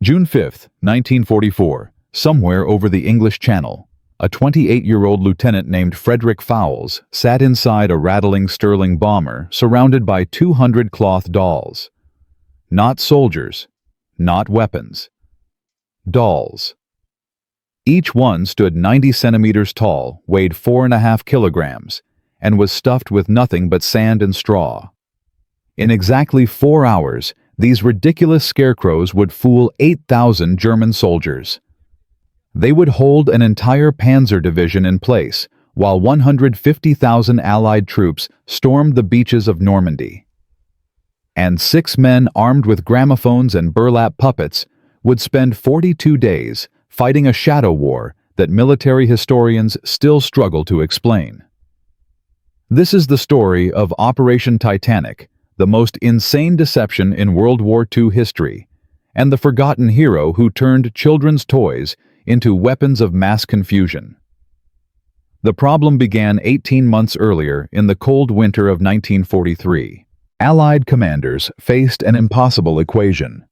June 5, 1944, somewhere over the English Channel, a 28-year-old lieutenant named Frederick Fowls sat inside a rattling Sterling bomber surrounded by 200 cloth dolls. Not soldiers, not weapons. Dolls. Each one stood 90 centimeters tall, weighed 4.5 kilograms, and was stuffed with nothing but sand and straw. In exactly 4 hours, these ridiculous scarecrows would fool 8,000 German soldiers. They would hold an entire panzer division in place, while 150,000 Allied troops stormed the beaches of Normandy. And 6 men armed with gramophones and burlap puppets would spend 42 days fighting a shadow war that military historians still struggle to explain. This is the story of Operation Titanic, the most insane deception in World War II history, and the forgotten hero who turned children's toys into weapons of mass confusion. The problem began 18 months earlier in the cold winter of 1943. Allied commanders faced an impossible equation.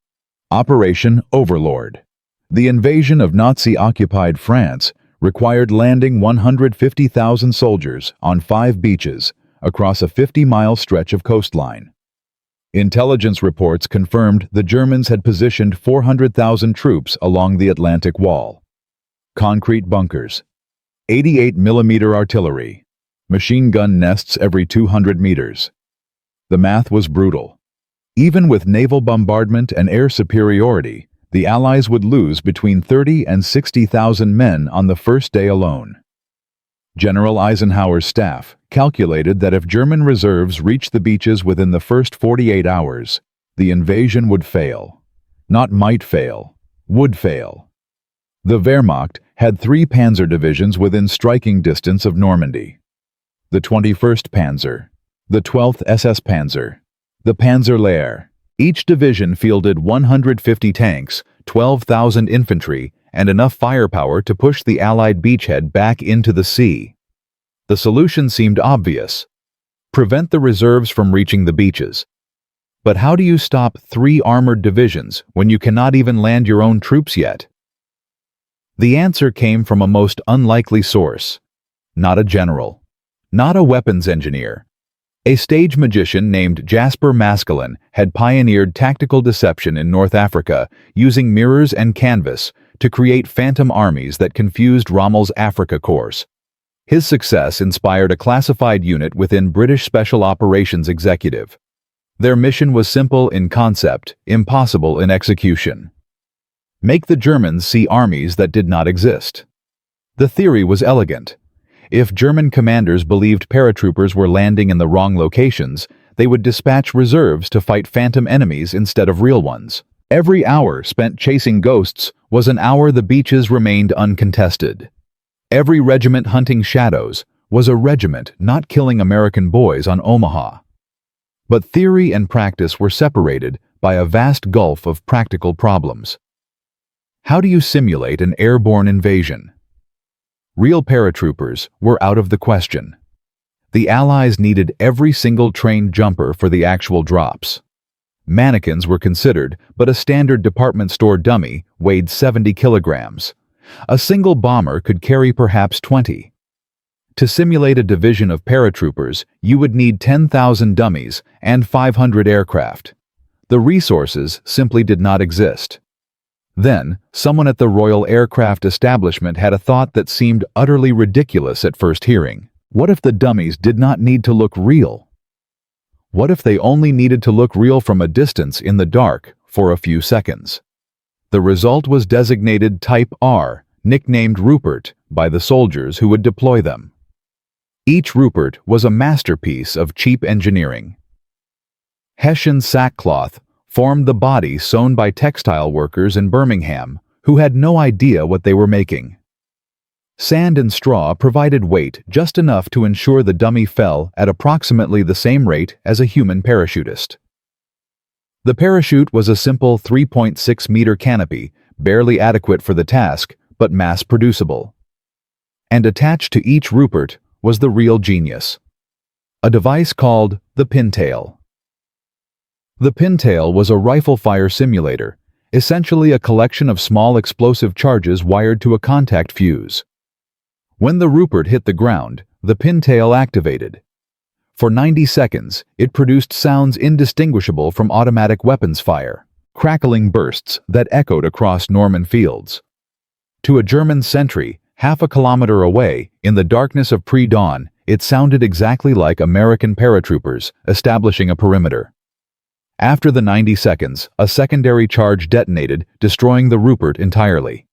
Operation Overlord. The invasion of Nazi-occupied France required landing 150,000 soldiers on 5 beaches across a 50-mile stretch of coastline. Intelligence reports confirmed the Germans had positioned 400,000 troops along the Atlantic Wall. Concrete bunkers, 88mm artillery, machine gun nests every 200 meters. The math was brutal. Even with naval bombardment and air superiority, the Allies would lose between 30 and 60,000 men on the first day alone. General Eisenhower's staff calculated that if German reserves reached the beaches within the first 48 hours, the invasion would fail. Not might fail, would fail. The Wehrmacht had 3 panzer divisions within striking distance of Normandy. The 21st Panzer, the 12th SS Panzer, the Panzerlehr. Each division fielded 150 tanks, 12,000 infantry, and enough firepower to push the Allied beachhead back into the sea. The solution seemed obvious. Prevent the reserves from reaching the beaches. But how do you stop 3 armored divisions when you cannot even land your own troops yet? The answer came from a most unlikely source. Not a general. Not a weapons engineer. A stage magician named Jasper Maskelyne had pioneered tactical deception in North Africa using mirrors and canvas to create phantom armies that confused Rommel's Africa Corps. His success inspired a classified unit within British Special Operations Executive. Their mission was simple in concept, impossible in execution. Make the Germans see armies that did not exist. The theory was elegant. If German commanders believed paratroopers were landing in the wrong locations, they would dispatch reserves to fight phantom enemies instead of real ones. Every hour spent chasing ghosts was an hour the beaches remained uncontested. Every regiment hunting shadows was a regiment not killing American boys on Omaha. But theory and practice were separated by a vast gulf of practical problems. How do you simulate an airborne invasion? Real paratroopers were out of the question. The Allies needed every single trained jumper for the actual drops. Mannequins were considered, but a standard department store dummy weighed 70 kilograms. A single bomber could carry perhaps 20. To simulate a division of paratroopers, you would need 10,000 dummies and 500 aircraft. The resources simply did not exist. Then, someone at the Royal Aircraft Establishment had a thought that seemed utterly ridiculous at first hearing. What if the dummies did not need to look real? What if they only needed to look real from a distance in the dark for a few seconds? The result was designated Type R, nicknamed Rupert, by the soldiers who would deploy them. Each Rupert was a masterpiece of cheap engineering. Hessian sackcloth formed the body sewn by textile workers in Birmingham, who had no idea what they were making. Sand and straw provided weight just enough to ensure the dummy fell at approximately the same rate as a human parachutist. The parachute was a simple 3.6-meter canopy, barely adequate for the task, but mass-producible. And attached to each Rupert was the real genius, a device called the pintail. The pintail was a rifle fire simulator, essentially a collection of small explosive charges wired to a contact fuse. When the Rupert hit the ground, the pintail activated. For 90 seconds, it produced sounds indistinguishable from automatic weapons fire, crackling bursts that echoed across Norman fields. To a German sentry, half a kilometer away, in the darkness of pre-dawn, it sounded exactly like American paratroopers establishing a perimeter. After the 90 seconds, a secondary charge detonated, destroying the Rupert entirely.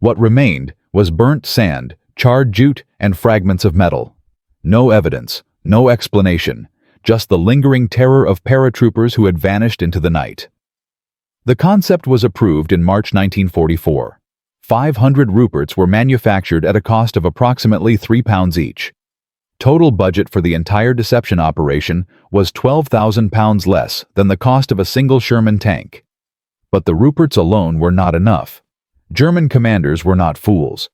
What remained was burnt sand, charred jute, and fragments of metal. No evidence, no explanation, just the lingering terror of paratroopers who had vanished into the night. The concept was approved in March 1944. 500 Ruperts were manufactured at a cost of approximately £3 each. Total budget for the entire deception operation was £12,000 less than the cost of a single Sherman tank. But the Ruperts alone were not enough. German commanders were not fools.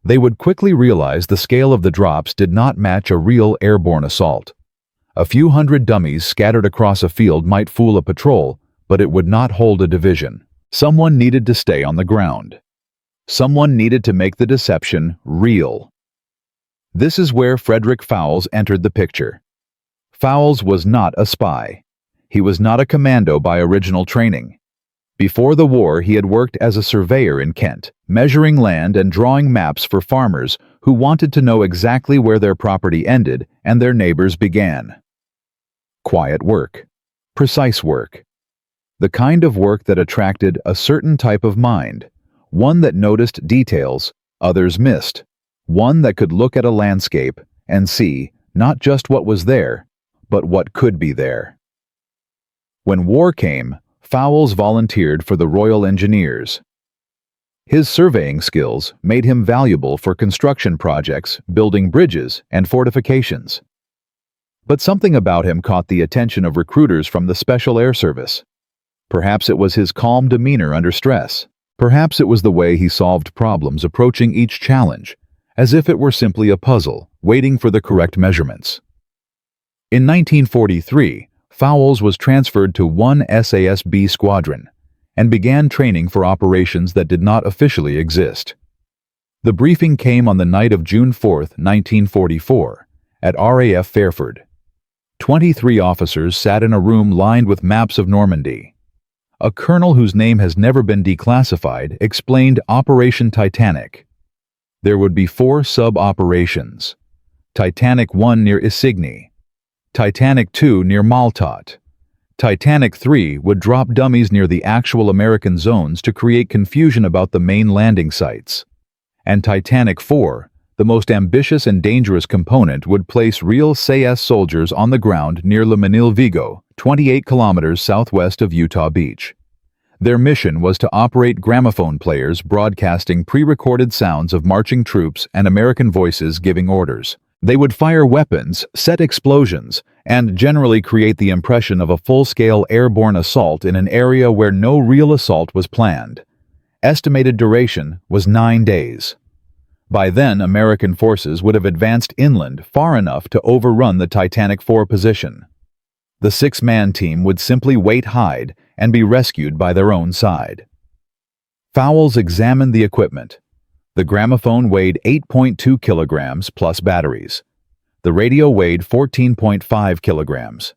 They would quickly realize the scale of the drops did not match a real airborne assault. A few hundred dummies scattered across a field might fool a patrol, but it would not hold a division. Someone needed to stay on the ground. Someone needed to make the deception real. This is where Frederick Fowls entered the picture. Fowls was not a spy. He was not a commando by original training. Before the war, he had worked as a surveyor in Kent, measuring land and drawing maps for farmers who wanted to know exactly where their property ended and their neighbors began. Quiet work. Precise work. The kind of work that attracted a certain type of mind, one that noticed details others missed, one that could look at a landscape and see not just what was there, but what could be there. When war came, Fowls volunteered for the Royal Engineers. His surveying skills made him valuable for construction projects, building bridges and fortifications. But something about him caught the attention of recruiters from the Special Air Service. Perhaps it was his calm demeanor under stress. Perhaps it was the way he solved problems approaching each challenge, as if it were simply a puzzle, waiting for the correct measurements. In 1943, Fowls was transferred to 1 SAS-B Squadron and began training for operations that did not officially exist. The briefing came on the night of June 4, 1944, at RAF Fairford. 23 officers sat in a room lined with maps of Normandy. A colonel whose name has never been declassified explained Operation Titanic. There would be 4 sub-operations. Titanic 1 near Isigny. Titanic 2 near Maltot. Titanic 3 would drop dummies near the actual American zones to create confusion about the main landing sites. And Titanic 4, the most ambitious and dangerous component, would place real SAS soldiers on the ground near Le Mesnil-Vigo, 28 kilometers southwest of Utah Beach. Their mission was to operate gramophone players broadcasting pre-recorded sounds of marching troops and American voices giving orders. They would fire weapons, set explosions, and generally create the impression of a full-scale airborne assault in an area where no real assault was planned. Estimated duration was 9 days. By then, American forces would have advanced inland far enough to overrun the Titanic 4 position. The 6-man team would simply wait hide and be rescued by their own side. Fowls examined the equipment. The gramophone weighed 8.2 kilograms plus batteries. The radio weighed 14.5 kilograms.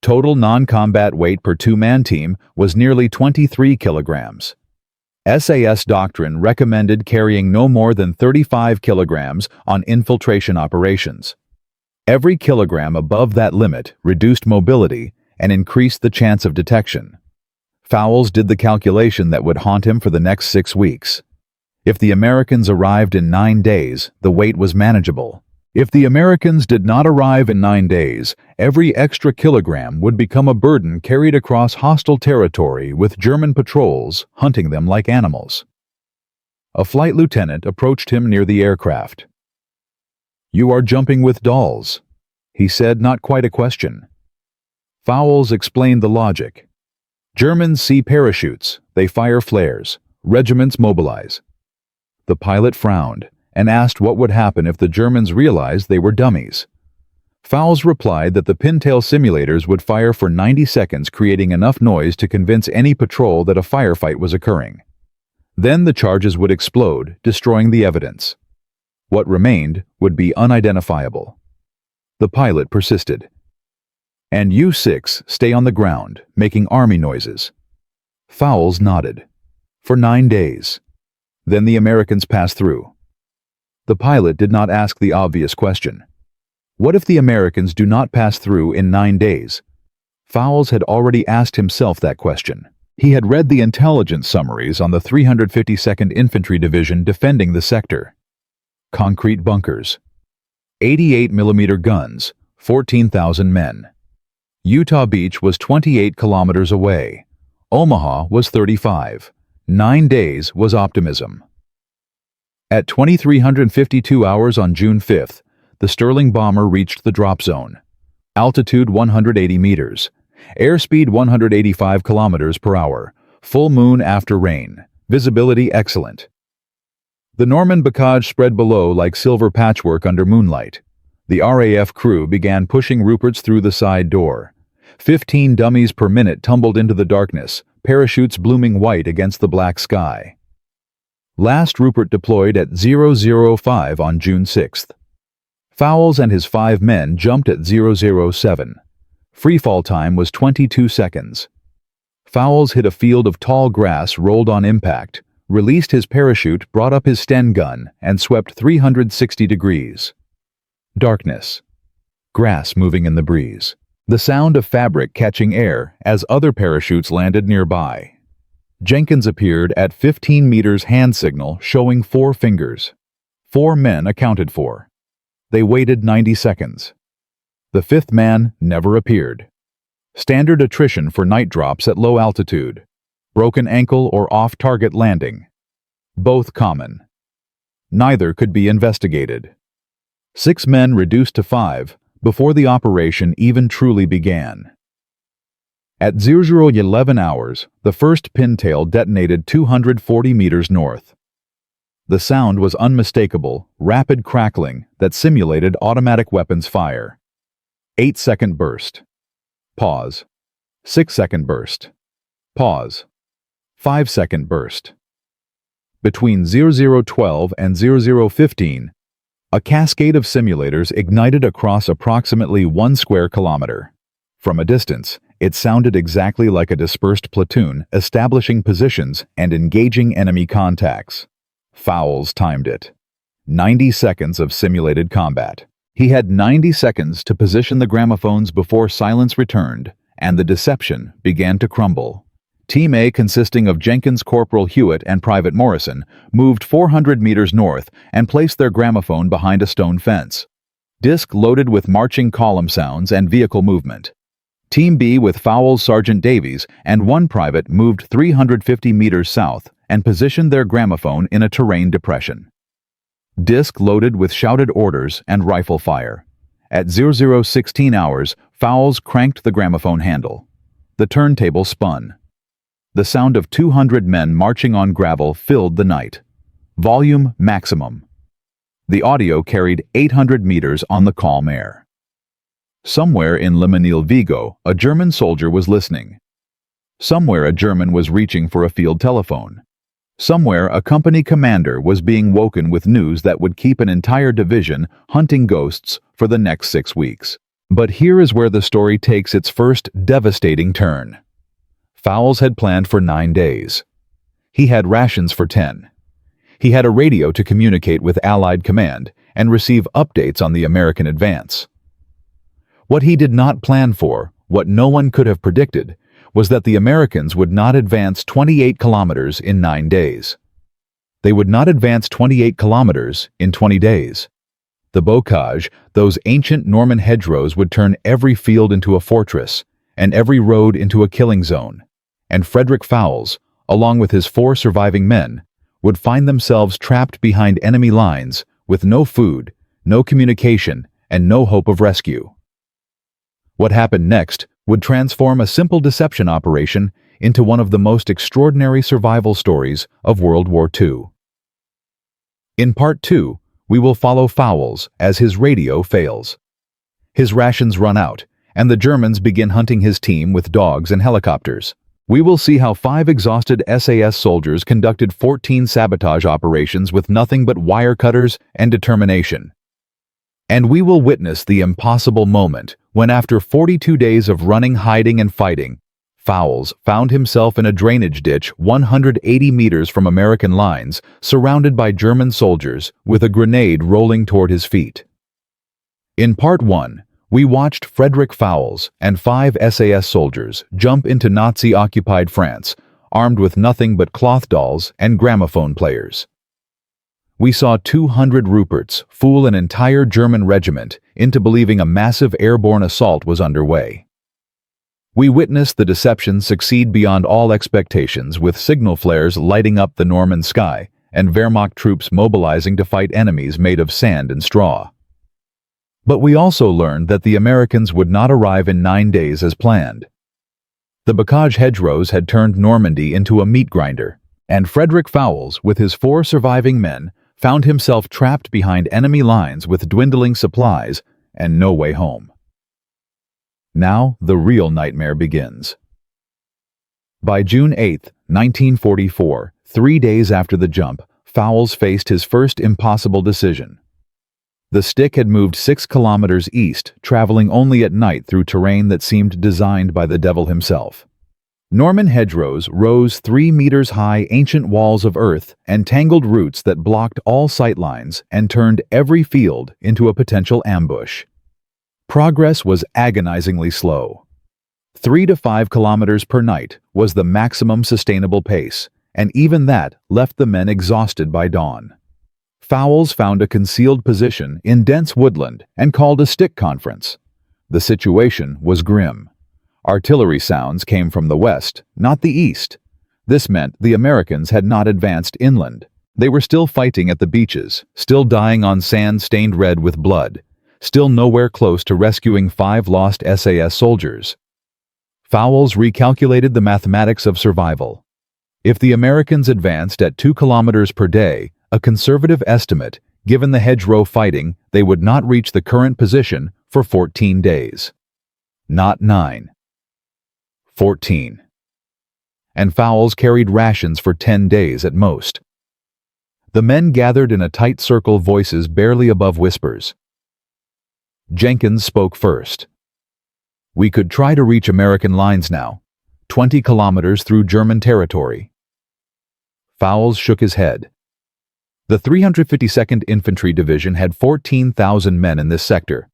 Total non-combat weight per 2-man team was nearly 23 kilograms. SAS doctrine recommended carrying no more than 35 kilograms on infiltration operations. Every kilogram above that limit reduced mobility and increased the chance of detection. Fowls did the calculation that would haunt him for the next 6 weeks. If the Americans arrived in 9 days, the weight was manageable. If the Americans did not arrive in 9 days, every extra kilogram would become a burden carried across hostile territory with German patrols hunting them like animals. A flight lieutenant approached him near the aircraft. "You are jumping with dolls," he said, not quite a question. Fowls explained the logic. Germans see parachutes, they fire flares, regiments mobilize. The pilot frowned and asked what would happen if the Germans realized they were dummies. Fowles replied that the pintail simulators would fire for 90 seconds, creating enough noise to convince any patrol that a firefight was occurring. Then the charges would explode, destroying the evidence. What remained would be unidentifiable. The pilot persisted. "And you six stay on the ground, making army noises." Fowles nodded. "For 9 days. Then the Americans pass through." The pilot did not ask the obvious question. What if the Americans do not pass through in 9 days? Fowles had already asked himself that question. He had read the intelligence summaries on the 352nd Infantry Division defending the sector. Concrete bunkers. 88mm guns, 14,000 men. Utah Beach was 28 kilometers away. Omaha was 35. 9 days was optimism. At 2352 hours on June 5th, the Sterling bomber reached the drop zone. Altitude 180 meters. Airspeed 185 kilometers per hour. Full moon after rain. Visibility excellent. The Norman bocage spread below like silver patchwork under moonlight. The RAF crew began pushing Ruperts through the side door. 15 dummies per minute tumbled into the darkness, parachutes blooming white against the black sky. Last Rupert deployed at 005 on June 6th. Fowles and his 5 men jumped at 007. Freefall time was 22 seconds. Fowles hit a field of tall grass, rolled on impact, released his parachute, brought up his Sten gun, and swept 360 degrees. Darkness. Grass moving in the breeze. The sound of fabric catching air as other parachutes landed nearby. Jenkins appeared at 15 meters hand signal showing 4 fingers. 4 men accounted for. They waited 90 seconds. The 5th man never appeared. Standard attrition for night drops at low altitude. Broken ankle or off-target landing. Both common. Neither could be investigated. 6 men reduced to 5 before the operation even truly began. At 0011 hours, the first pintail detonated 240 meters north. The sound was unmistakable, rapid crackling that simulated automatic weapons fire. 8-second burst. Pause. 6-second burst. Pause. 5-second burst. Between 0012 and 0015, a cascade of simulators ignited across approximately 1 square kilometer. From a distance, it sounded exactly like a dispersed platoon establishing positions and engaging enemy contacts. Fowles timed it. 90 seconds of simulated combat. He had 90 seconds to position the gramophones before silence returned, and the deception began to crumble. Team A, consisting of Jenkins, Corporal Hewitt, and Private Morrison, moved 400 meters north and placed their gramophone behind a stone fence. Disc loaded with marching column sounds and vehicle movement. Team B, with Fowles, Sergeant Davies, and 1 private, moved 350 meters south and positioned their gramophone in a terrain depression. Disc loaded with shouted orders and rifle fire. At 0016 hours, Fowles cranked the gramophone handle. The turntable spun. The sound of 200 men marching on gravel filled the night. Volume maximum. The audio carried 800 meters on the calm air. Somewhere in Limonil Vigo, a German soldier was listening. Somewhere a German was reaching for a field telephone. Somewhere a company commander was being woken with news that would keep an entire division hunting ghosts for the next 6 weeks. But here is where the story takes its first devastating turn. Fowles had planned for 9 days. He had rations for 10. He had a radio to communicate with Allied command and receive updates on the American advance. What he did not plan for, what no one could have predicted, was that the Americans would not advance 28 kilometers in 9 days. They would not advance 28 kilometers in 20 days. The bocage, those ancient Norman hedgerows, would turn every field into a fortress and every road into a killing zone, and Frederick Fowls, along with his 4 surviving men, would find themselves trapped behind enemy lines with no food, no communication, and no hope of rescue. What happened next would transform a simple deception operation into one of the most extraordinary survival stories of World War II. In Part 2, we will follow Fowles as his radio fails. His rations run out, and the Germans begin hunting his team with dogs and helicopters. We will see how 5 exhausted SAS soldiers conducted 14 sabotage operations with nothing but wire cutters and determination. And we will witness the impossible moment when, after 42 days of running, hiding, and fighting, Fowls found himself in a drainage ditch 180 meters from American lines, surrounded by German soldiers, with a grenade rolling toward his feet. In Part 1, we watched Frederick Fowls and 5 SAS soldiers jump into Nazi-occupied France, armed with nothing but cloth dolls and gramophone players. We saw 200 Ruperts fool an entire German regiment into believing a massive airborne assault was underway. We witnessed the deception succeed beyond all expectations, with signal flares lighting up the Norman sky and Wehrmacht troops mobilizing to fight enemies made of sand and straw. But we also learned that the Americans would not arrive in 9 days as planned. The bocage hedgerows had turned Normandy into a meat grinder, and Frederick Fowls, with his 4 surviving men, found himself trapped behind enemy lines with dwindling supplies and no way home. Now the real nightmare begins. By June 8, 1944, 3 days after the jump, Fowls faced his first impossible decision. The stick had moved 6 kilometers east, traveling only at night through terrain that seemed designed by the devil himself. Norman hedgerows rose 3 meters high ancient walls of earth and tangled roots that blocked all sight lines and turned every field into a potential ambush. Progress was agonizingly slow. 3 to 5 kilometers per night was the maximum sustainable pace, and even that left the men exhausted by dawn. Fowls found a concealed position in dense woodland and called a stick conference. The situation was grim. Artillery sounds came from the west, not the east. This meant the Americans had not advanced inland. They were still fighting at the beaches, still dying on sand stained red with blood, still nowhere close to rescuing 5 lost SAS soldiers. Fowls recalculated the mathematics of survival. If the Americans advanced at 2 kilometers per day, a conservative estimate, given the hedgerow fighting, they would not reach the current position for 14 days. Not 9. 14. And Fowls carried rations for 10 days at most. The men gathered in a tight circle, voices barely above whispers. Jenkins spoke first. "We could try to reach American lines now, 20 kilometers through German territory." Fowls shook his head. The 352nd Infantry Division had 14,000 men in this sector.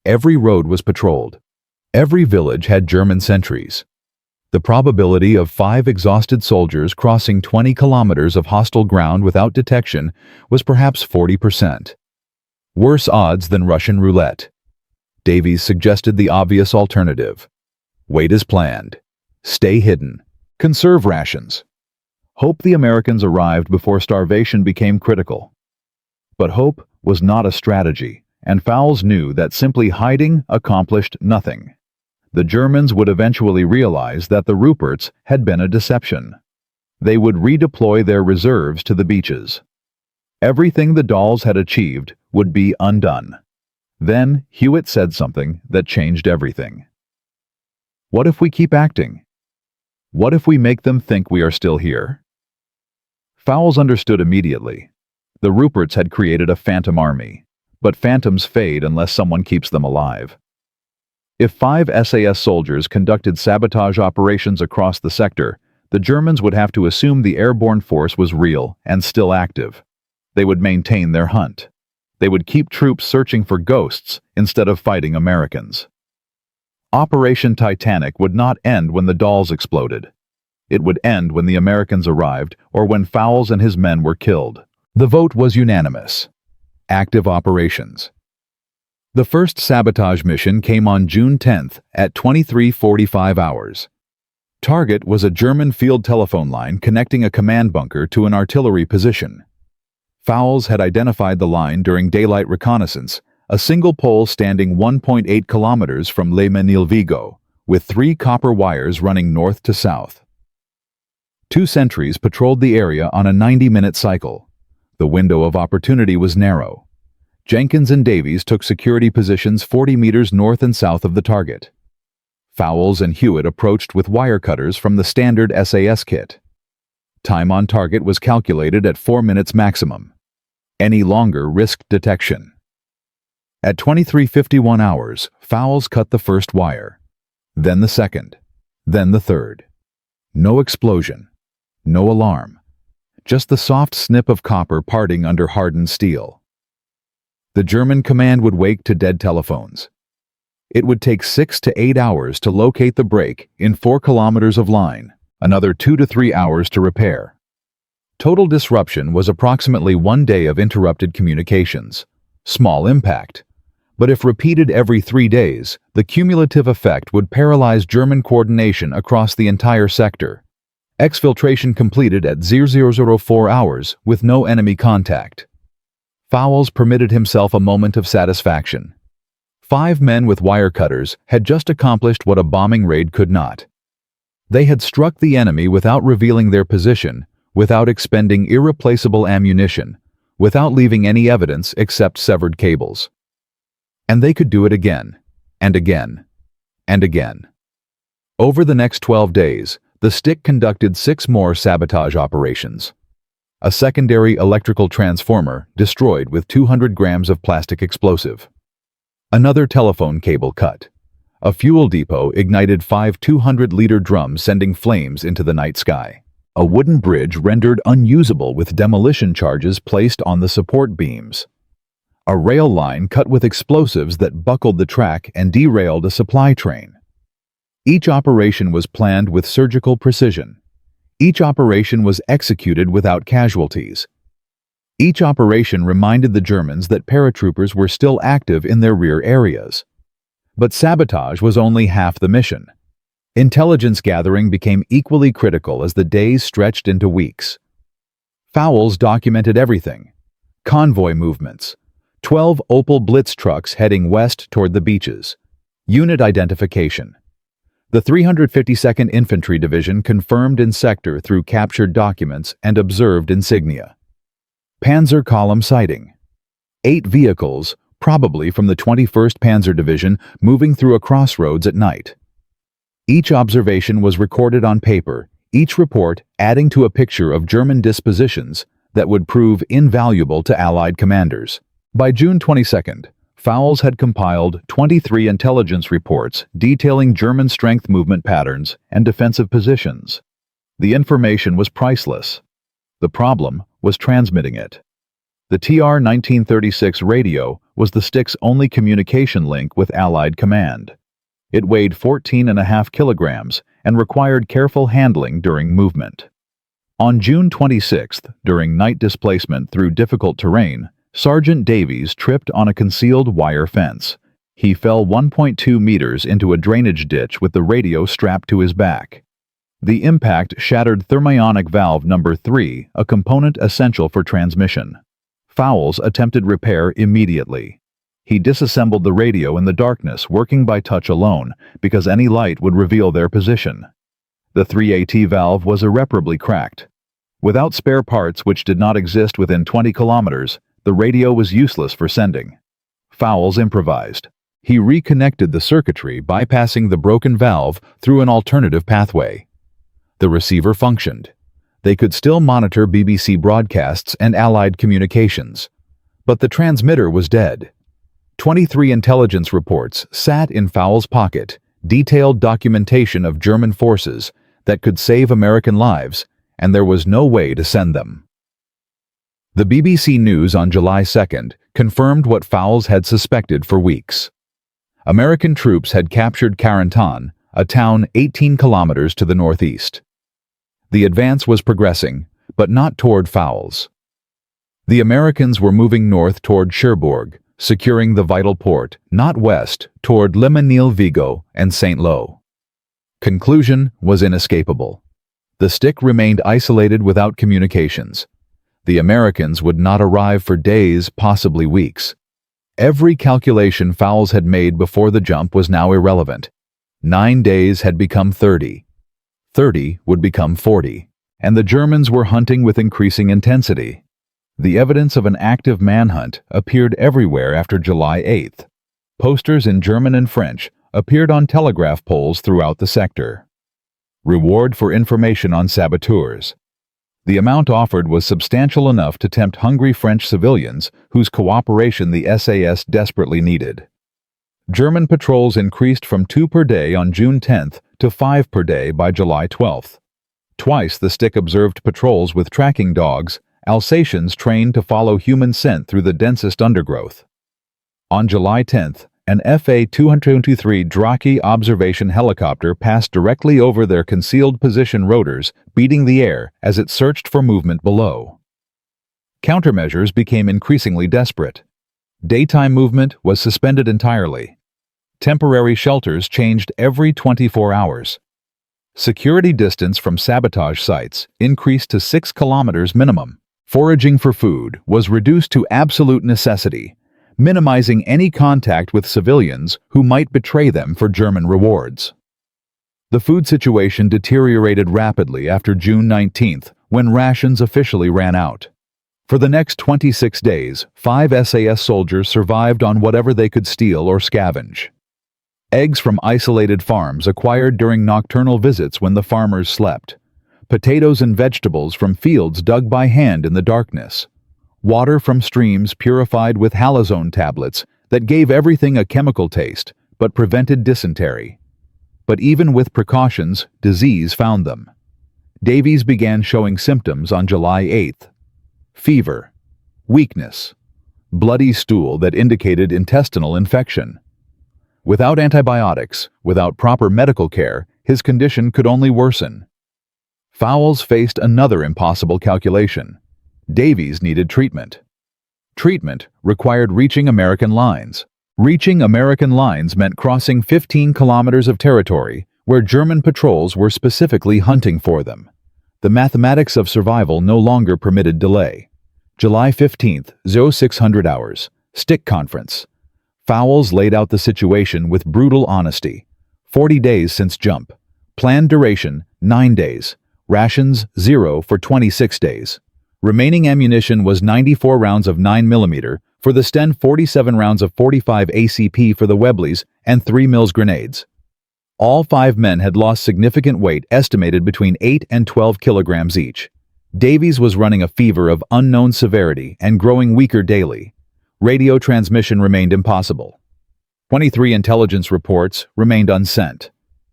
Every road was patrolled. Every village had German sentries. The probability of 5 exhausted soldiers crossing 20 kilometers of hostile ground without detection was perhaps 40%. Worse odds than Russian roulette. Davies suggested the obvious alternative. Wait as planned. Stay hidden. Conserve rations. Hope the Americans arrived before starvation became critical. But hope was not a strategy, and Fowls knew that simply hiding accomplished nothing. The Germans would eventually realize that the Ruperts had been a deception. They would redeploy their reserves to the beaches. Everything the dolls had achieved would be undone. Then Hewitt said something that changed everything. "What if we keep acting? What if we make them think we are still here?" Fowls understood immediately. The Ruperts had created a phantom army, but phantoms fade unless someone keeps them alive. If 5 SAS soldiers conducted sabotage operations across the sector, the Germans would have to assume the airborne force was real and still active. They would maintain their hunt. They would keep troops searching for ghosts instead of fighting Americans. Operation Titanic would not end when the dolls exploded. It would end when the Americans arrived or when Fowls and his men were killed. The vote was unanimous. Active operations. The first sabotage mission came on June 10th at 23:45 hours. Target was a German field telephone line connecting a command bunker to an artillery position. Fowls had identified the line during daylight reconnaissance, a single pole standing 1.8 kilometers from Les Menil-Vigo, with 3 copper wires running north to south. 2 sentries patrolled the area on a 90-minute cycle. The window of opportunity was narrow. Jenkins and Davies took security positions 40 meters north and south of the target. Fowls and Hewitt approached with wire cutters from the standard SAS kit. Time on target was calculated at 4 minutes maximum. Any longer risked detection. At 23:51 hours, Fowls cut the first wire. Then the second. Then the third. No explosion. No alarm. Just the soft snip of copper parting under hardened steel. The German command would wake to dead telephones. It would take 6 to 8 hours to locate the break in 4 kilometers of line, another 2 to 3 hours to repair. Total disruption was approximately 1 day of interrupted communications. Small impact. But if repeated every 3 days, the cumulative effect would paralyze German coordination across the entire sector. Exfiltration completed at 0004 hours with no enemy contact. Fowls permitted himself a moment of satisfaction. 5 men with wire cutters had just accomplished what a bombing raid could not. They had struck the enemy without revealing their position, without expending irreplaceable ammunition, without leaving any evidence except severed cables. And they could do it again, and again, and again. Over the next 12 days, the stick conducted 6 more sabotage operations. A secondary electrical transformer destroyed with 200 grams of plastic explosive. Another telephone cable cut. A fuel depot ignited 5 200-liter drums sending flames into the night sky. A wooden bridge rendered unusable with demolition charges placed on the support beams. A rail line cut with explosives that buckled the track and derailed a supply train. Each operation was planned with surgical precision. Each operation was executed without casualties. Each operation reminded the Germans that paratroopers were still active in their rear areas. But sabotage was only half the mission. Intelligence gathering became equally critical as the days stretched into weeks. Fowls documented everything. Convoy movements. 12 Opel Blitz trucks heading west toward the beaches. Unit identification. The 352nd Infantry Division confirmed in sector through captured documents and observed insignia. Panzer column sighting. 8 vehicles, probably from the 21st Panzer Division, moving through a crossroads at night. Each observation was recorded on paper, each report adding to a picture of German dispositions that would prove invaluable to Allied commanders. By June 22, Fowls had compiled 23 intelligence reports detailing German strength movement patterns and defensive positions. The information was priceless. The problem was transmitting it. The TR-1936 radio was the stick's only communication link with Allied command. It weighed 14.5 kilograms and required careful handling during movement. On June 26, during night displacement through difficult terrain, Sergeant Davies tripped on a concealed wire fence. He fell 1.2 meters into a drainage ditch with the radio strapped to his back. The impact shattered thermionic valve number 3, a component essential for transmission. Fowls attempted repair immediately. He disassembled the radio in the darkness, working by touch alone, because any light would reveal their position. The 3AT valve was irreparably cracked. Without spare parts which did not exist within 20 kilometers, the radio was useless for sending. Fowls improvised. He reconnected the circuitry, bypassing the broken valve through an alternative pathway. The receiver functioned. They could still monitor BBC broadcasts and Allied communications. But the transmitter was dead. 23 intelligence reports sat in Fowls' pocket, detailed documentation of German forces that could save American lives, and there was no way to send them. The BBC News on July 2 confirmed what Fowls had suspected for weeks. American troops had captured Carentan, a town 18 kilometers to the northeast. The advance was progressing, but not toward Fowls. The Americans were moving north toward Cherbourg, securing the vital port, not west, toward Le Mesnil-Vigo and St. Lo. Conclusion was inescapable. The stick remained isolated without communications. The Americans would not arrive for days, possibly weeks. Every calculation Fowls had made before the jump was now irrelevant. 9 days had become 30. 30 would become 40, and the Germans were hunting with increasing intensity. The evidence of an active manhunt appeared everywhere after July 8th. Posters in German and French appeared on telegraph poles throughout the sector. Reward for information on saboteurs. The amount offered was substantial enough to tempt hungry French civilians whose cooperation the SAS desperately needed. German patrols increased from 2 per day on June 10th to 5 per day by July 12th. Twice the stick observed patrols with tracking dogs, Alsatians trained to follow human scent through the densest undergrowth. On July 10th, an FA-223 Drake observation helicopter passed directly over their concealed position rotors, beating the air as it searched for movement below. Countermeasures became increasingly desperate. Daytime movement was suspended entirely. Temporary shelters changed every 24 hours. Security distance from sabotage sites increased to 6 kilometers minimum. Foraging for food was reduced to absolute necessity, minimizing any contact with civilians who might betray them for German rewards. The food situation deteriorated rapidly after June 19th, when rations officially ran out. For the next 26 days, 5 SAS soldiers survived on whatever they could steal or scavenge. Eggs from isolated farms acquired during nocturnal visits when the farmers slept. Potatoes and vegetables from fields dug by hand in the darkness. Water from streams purified with halazone tablets that gave everything a chemical taste but prevented dysentery. But even with precautions, disease found them. Davies began showing symptoms on July 8th. Fever, weakness, bloody stool that indicated intestinal infection. Without antibiotics, without proper medical care, his condition could only worsen. Fowls faced another impossible calculation. Davies needed treatment. Treatment required reaching American lines. Reaching American lines meant crossing 15 kilometers of territory where German patrols were specifically hunting for them. The mathematics of survival no longer permitted delay. July 15th, 0600 hours. Stick Conference. Fowls laid out the situation with brutal honesty. 40 days since jump. Planned duration, 9 days. Rations, 0 for 26 days. Remaining ammunition was 94 rounds of 9mm for the Sten, 47 rounds of 45 ACP for the Webleys, and 3 Mills grenades. All 5 men had lost significant weight, estimated between 8 and 12 kilograms each. Davies was running a fever of unknown severity and growing weaker daily. Radio transmission remained impossible. 23 intelligence reports remained unsent.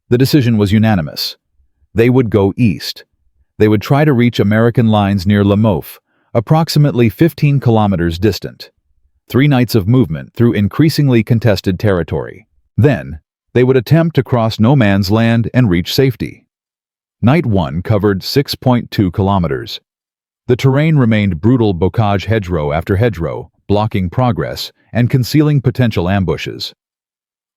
The decision was unanimous. They would go east. They would try to reach American lines near Le Mouf, approximately 15 kilometers distant. 3 nights of movement through increasingly contested territory. Then, they would attempt to cross no man's land and reach safety. Night 1 covered 6.2 kilometers. The terrain remained brutal, bocage hedgerow after hedgerow, blocking progress and concealing potential ambushes.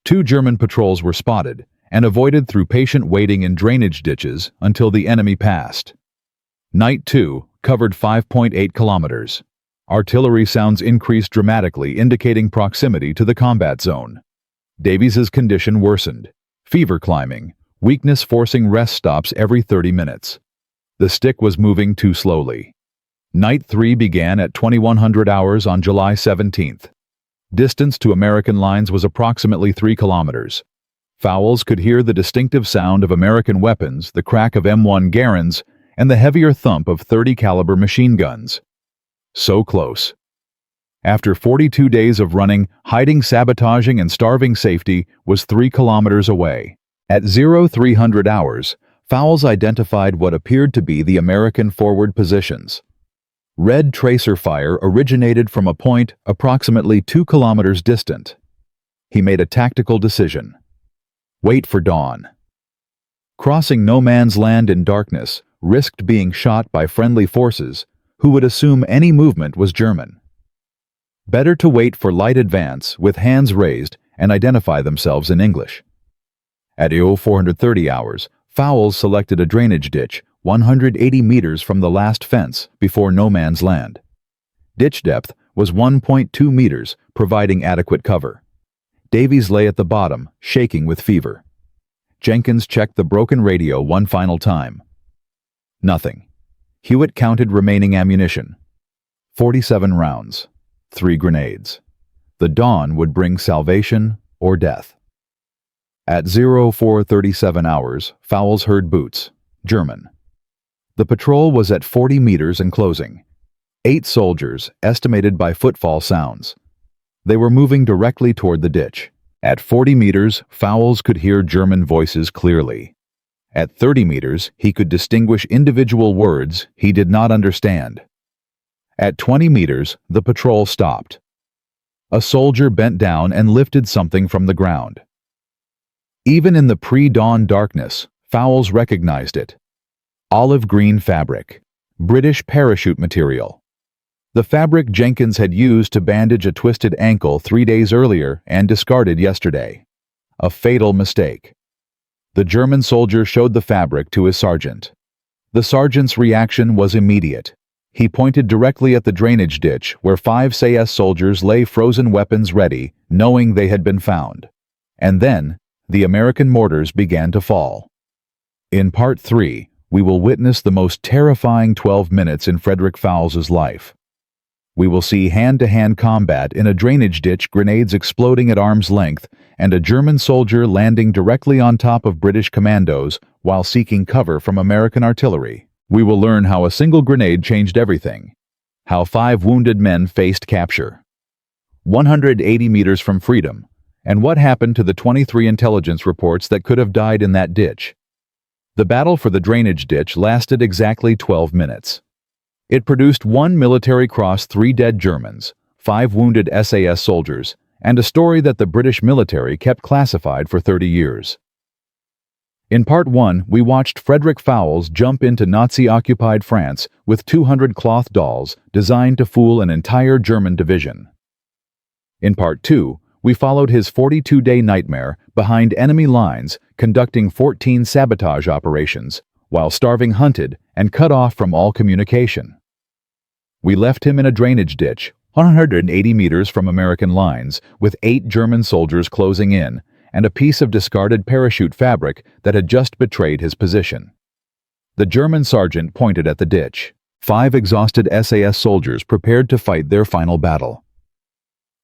2 German patrols were spotted and avoided through patient waiting in drainage ditches until the enemy passed. Night 2 covered 5.8 kilometers. Artillery sounds increased dramatically, indicating proximity to the combat zone. Davies's condition worsened. Fever climbing, weakness forcing rest stops every 30 minutes. The stick was moving too slowly. Night 3 began at 2100 hours on July 17th. Distance to American lines was approximately 3 kilometers. Fowls could hear the distinctive sound of American weapons, the crack of M1 Garens, and the heavier thump of 30 caliber machine guns. So close. After 42 days of running, hiding, sabotaging, and starving, safety was 3 kilometers away. At 0300 hours, Fowls identified what appeared to be the American forward positions. Red tracer fire originated from a point approximately 2 kilometers distant. He made a tactical decision. Wait for dawn. Crossing no man's land in darkness risked being shot by friendly forces who would assume any movement was German. Better to wait for light advance with hands raised and identify themselves in English. At 0430 hours, Fowls selected a drainage ditch 180 meters from the last fence before no man's land. Ditch depth was 1.2 meters, providing adequate cover. Davies lay at the bottom, shaking with fever. Jenkins checked the broken radio one final time. Nothing. Hewitt counted remaining ammunition. 47 rounds, 3 grenades. The dawn would bring salvation or death. At 0437 hours, Fowls heard boots, German. The patrol was at 40 meters and closing. 8 soldiers, estimated by footfall sounds. They were moving directly toward the ditch. At 40 meters, Fowls could hear German voices clearly. At 30 meters, he could distinguish individual words he did not understand. At 20 meters, the patrol stopped. A soldier bent down and lifted something from the ground. Even in the pre-dawn darkness, Fowls recognized it. Olive green fabric, British parachute material. The fabric Jenkins had used to bandage a twisted ankle 3 days earlier and discarded yesterday. A fatal mistake. The German soldier showed the fabric to his sergeant. The sergeant's reaction was immediate. He pointed directly at the drainage ditch where 5 SAS soldiers lay frozen weapons ready, knowing they had been found. And then, the American mortars began to fall. In Part 3, we will witness the most terrifying 12 minutes in Frederick Fowls's life. We will see hand-to-hand combat in a drainage ditch, grenades exploding at arm's length, and a German soldier landing directly on top of British commandos while seeking cover from American artillery. We will learn how a single grenade changed everything, how 5 wounded men faced capture, 180 meters from freedom, and what happened to the 23 intelligence reports that could have died in that ditch. The battle for the drainage ditch lasted exactly 12 minutes. It produced 1 military cross, 3 dead Germans, 5 wounded SAS soldiers, and a story that the British military kept classified for 30 years. In Part 1, we watched Frederick Fowls jump into Nazi-occupied France with 200 cloth dolls designed to fool an entire German division. In Part 2, we followed his 42-day nightmare behind enemy lines, conducting 14 sabotage operations, while starving hunted and cut off from all communication. We left him in a drainage ditch, 180 meters from American lines, with 8 German soldiers closing in, and a piece of discarded parachute fabric that had just betrayed his position. The German sergeant pointed at the ditch. 5 exhausted SAS soldiers prepared to fight their final battle.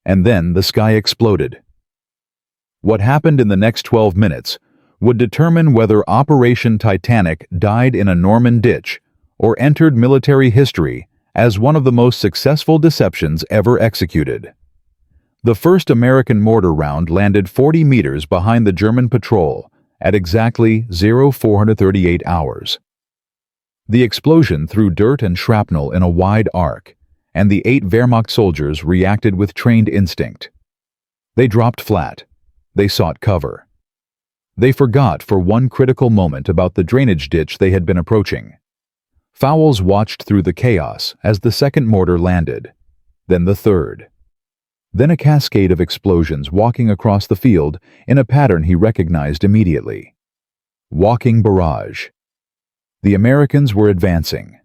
And then the sky exploded. What happened in the next 12 minutes would determine whether Operation Titanic died in a Norman ditch or entered military history as one of the most successful deceptions ever executed. The first American mortar round landed 40 meters behind the German patrol at exactly 0438 hours. The explosion threw dirt and shrapnel in a wide arc, and the 8 Wehrmacht soldiers reacted with trained instinct. They dropped flat. They sought cover. They forgot for one critical moment about the drainage ditch they had been approaching. Fowls watched through the chaos as the second mortar landed, then the third. Then a cascade of explosions walking across the field in a pattern he recognized immediately. Walking barrage. The Americans were advancing.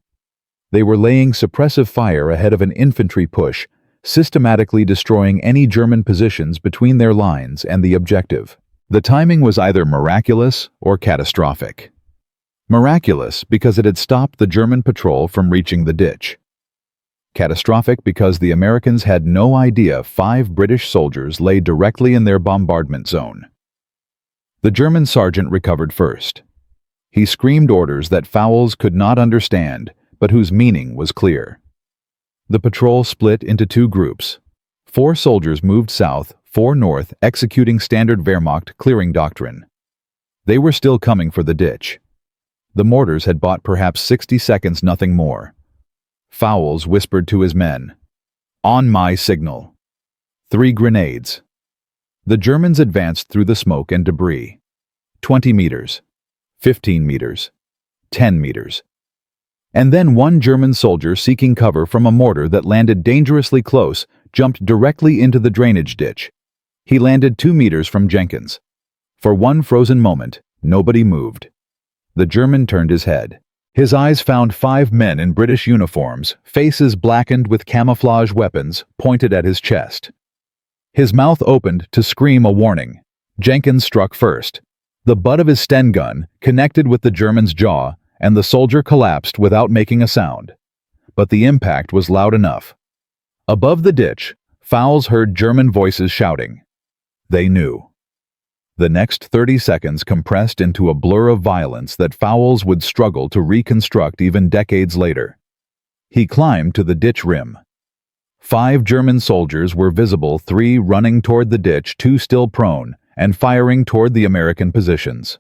They were laying suppressive fire ahead of an infantry push, systematically destroying any German positions between their lines and the objective. The timing was either miraculous or catastrophic. Miraculous because it had stopped the German patrol from reaching the ditch. Catastrophic because the Americans had no idea 5 British soldiers lay directly in their bombardment zone. The German sergeant recovered first. He screamed orders that Fowls could not understand, but whose meaning was clear. The patrol split into 2 groups. 4 soldiers moved south, 4 north, executing standard Wehrmacht clearing doctrine. They were still coming for the ditch. The mortars had bought perhaps 60 seconds, nothing more. Fowls whispered to his men, "On my signal." 3 grenades. The Germans advanced through the smoke and debris. 20 meters, 15 meters, 10 meters. And then one German soldier seeking cover from a mortar that landed dangerously close jumped directly into the drainage ditch. He landed 2 meters from Jenkins. For one frozen moment, nobody moved. The German turned his head. His eyes found 5 men in British uniforms, faces blackened with camouflage weapons, pointed at his chest. His mouth opened to scream a warning. Jenkins struck first. The butt of his Sten gun connected with the German's jaw, and the soldier collapsed without making a sound. But the impact was loud enough. Above the ditch, Fowls heard German voices shouting. They knew. The next 30 seconds compressed into a blur of violence that Fowls would struggle to reconstruct even decades later. He climbed to the ditch rim. 5 German soldiers were visible, 3 running toward the ditch, 2 still prone, and firing toward the American positions.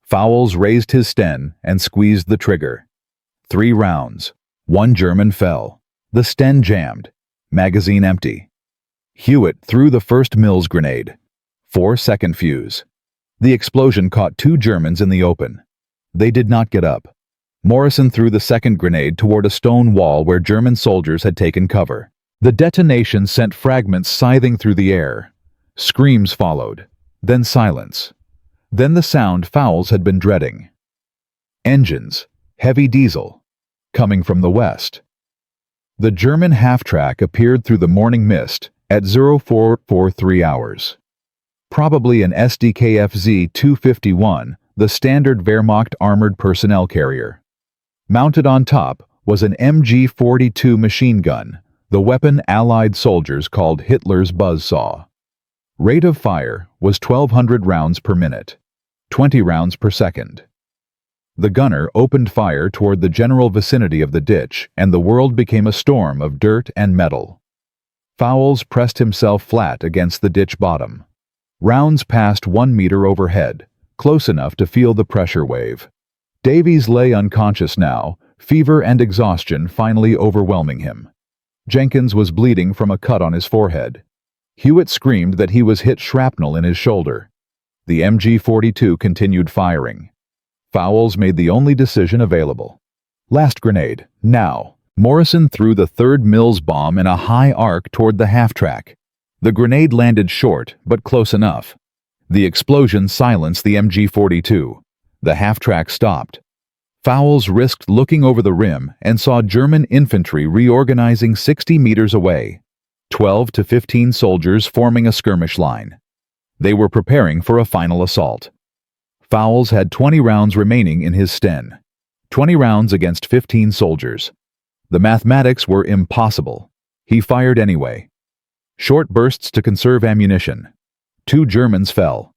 Fowls raised his Sten and squeezed the trigger. 3 rounds. 1 German fell. The Sten jammed. Magazine empty. Hewitt threw the first Mills grenade. 4-second fuse. The explosion caught 2 Germans in the open. They did not get up. Morrison threw the second grenade toward a stone wall where German soldiers had taken cover. The detonation sent fragments scything through the air. Screams followed. Then silence. Then the sound Fowls had been dreading. Engines. Heavy diesel. Coming from the west. The German half-track appeared through the morning mist at 0443 hours. Probably an SDKFZ 251, the standard Wehrmacht armored personnel carrier. Mounted on top was an MG-42 machine gun, the weapon Allied soldiers called Hitler's buzzsaw. Rate of fire was 1,200 rounds per minute, 20 rounds per second. The gunner opened fire toward the general vicinity of the ditch, and the world became a storm of dirt and metal. Fowls pressed himself flat against the ditch bottom. Rounds passed 1 meter overhead, close enough to feel the pressure wave. Davies lay unconscious now, fever and exhaustion finally overwhelming him. Jenkins was bleeding from a cut on his forehead. Hewitt screamed that he was hit shrapnel in his shoulder. The MG-42 continued firing. Fowls made the only decision available. Last grenade, now. Morrison threw the third Mills bomb in a high arc toward the half-track. The grenade landed short, but close enough. The explosion silenced the MG-42. The half-track stopped. Fowls risked looking over the rim and saw German infantry reorganizing 60 meters away. 12 to 15 soldiers forming a skirmish line. They were preparing for a final assault. Fowls had 20 rounds remaining in his Sten. 20 rounds against 15 soldiers. The mathematics were impossible. He fired anyway. Short bursts to conserve ammunition. 2 Germans fell.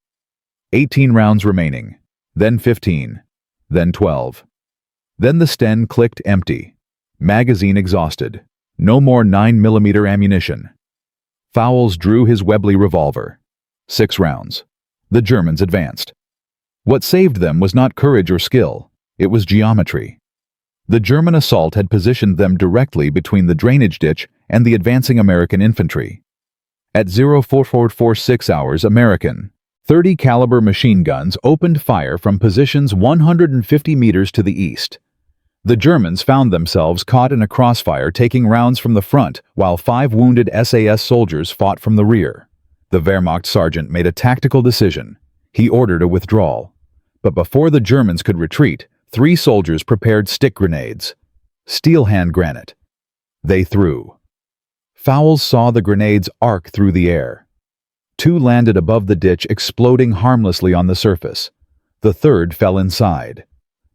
18 rounds remaining. Then 15. Then 12. Then the Sten clicked empty. Magazine exhausted. No more 9mm ammunition. Fowls drew his Webley revolver. 6 rounds. The Germans advanced. What saved them was not courage or skill. It was geometry. The German assault had positioned them directly between the drainage ditch and the advancing American infantry. At 0446 hours American, 30 caliber machine guns opened fire from positions 150 meters to the east. The Germans found themselves caught in a crossfire taking rounds from the front while 5 wounded SAS soldiers fought from the rear. The Wehrmacht sergeant made a tactical decision. He ordered a withdrawal. But before the Germans could retreat, 3 soldiers prepared stick grenades. Steel hand granite. They threw. Fowls saw the grenades arc through the air. 2 landed above the ditch, exploding harmlessly on the surface. The third fell inside.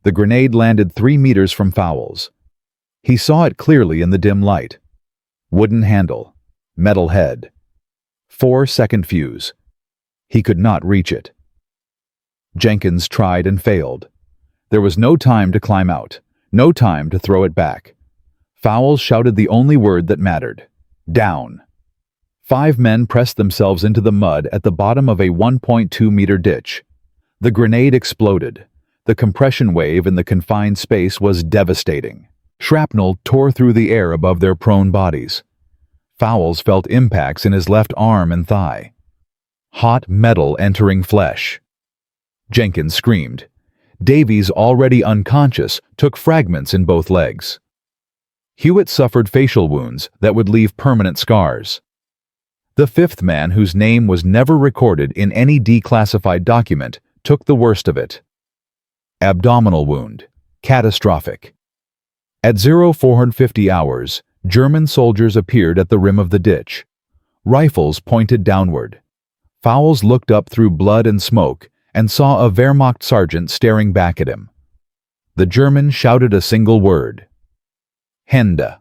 The grenade landed 3 meters from Fowls. He saw it clearly in the dim light. Wooden handle. Metal head. 4-second fuse. He could not reach it. Jenkins tried and failed. There was no time to climb out, no time to throw it back. Fowls shouted the only word that mattered. Down. 5 men pressed themselves into the mud at the bottom of a 1.2-meter ditch. The grenade exploded. The compression wave in the confined space was devastating. Shrapnel tore through the air above their prone bodies. Fowls felt impacts in his left arm and thigh. Hot metal entering flesh. Jenkins screamed. Davies, already unconscious, took fragments in both legs. Hewitt suffered facial wounds that would leave permanent scars. The 5th man, whose name was never recorded in any declassified document, took the worst of it. Abdominal wound. Catastrophic. At 0450 hours, German soldiers appeared at the rim of the ditch. Rifles pointed downward. Fowls looked up through blood and smoke and saw a Wehrmacht sergeant staring back at him. The German shouted a single word. Hände.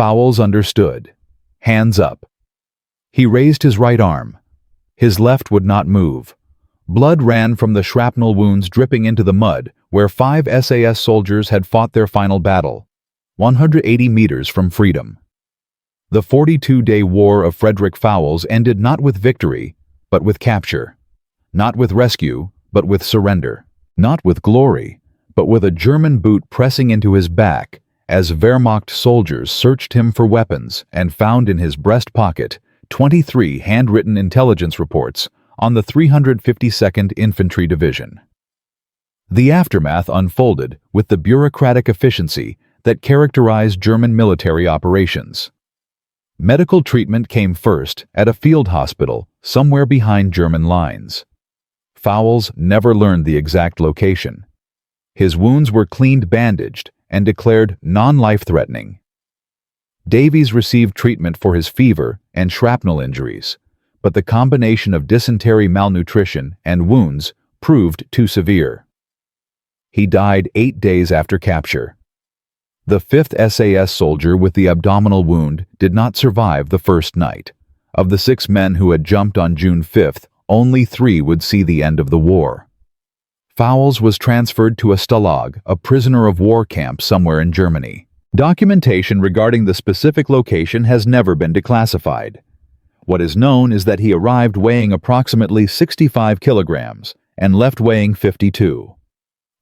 Fowls understood. Hands up. He raised his right arm. His left would not move. Blood ran from the shrapnel wounds dripping into the mud where 5 SAS soldiers had fought their final battle, 180 meters from freedom. The 42-day war of Frederick Fowls ended not with victory, but with capture. Not with rescue, but with surrender. Not with glory, but with a German boot pressing into his back as Wehrmacht soldiers searched him for weapons and found in his breast pocket 23 handwritten intelligence reports on the 352nd Infantry Division. The aftermath unfolded with the bureaucratic efficiency that characterized German military operations. Medical treatment came first at a field hospital somewhere behind German lines. Fowls never learned the exact location. His wounds were cleaned, bandaged, and declared non-life-threatening. Davies received treatment for his fever and shrapnel injuries, but the combination of dysentery, malnutrition, and wounds proved too severe. He died 8 days after capture. The 5th SAS soldier with the abdominal wound did not survive the first night. Of the 6 men who had jumped on June 5th, only 3 would see the end of the war. Fowls was transferred to a Stalag, a prisoner of war camp somewhere in Germany. Documentation regarding the specific location has never been declassified. What is known is that he arrived weighing approximately 65 kilograms and left weighing 52.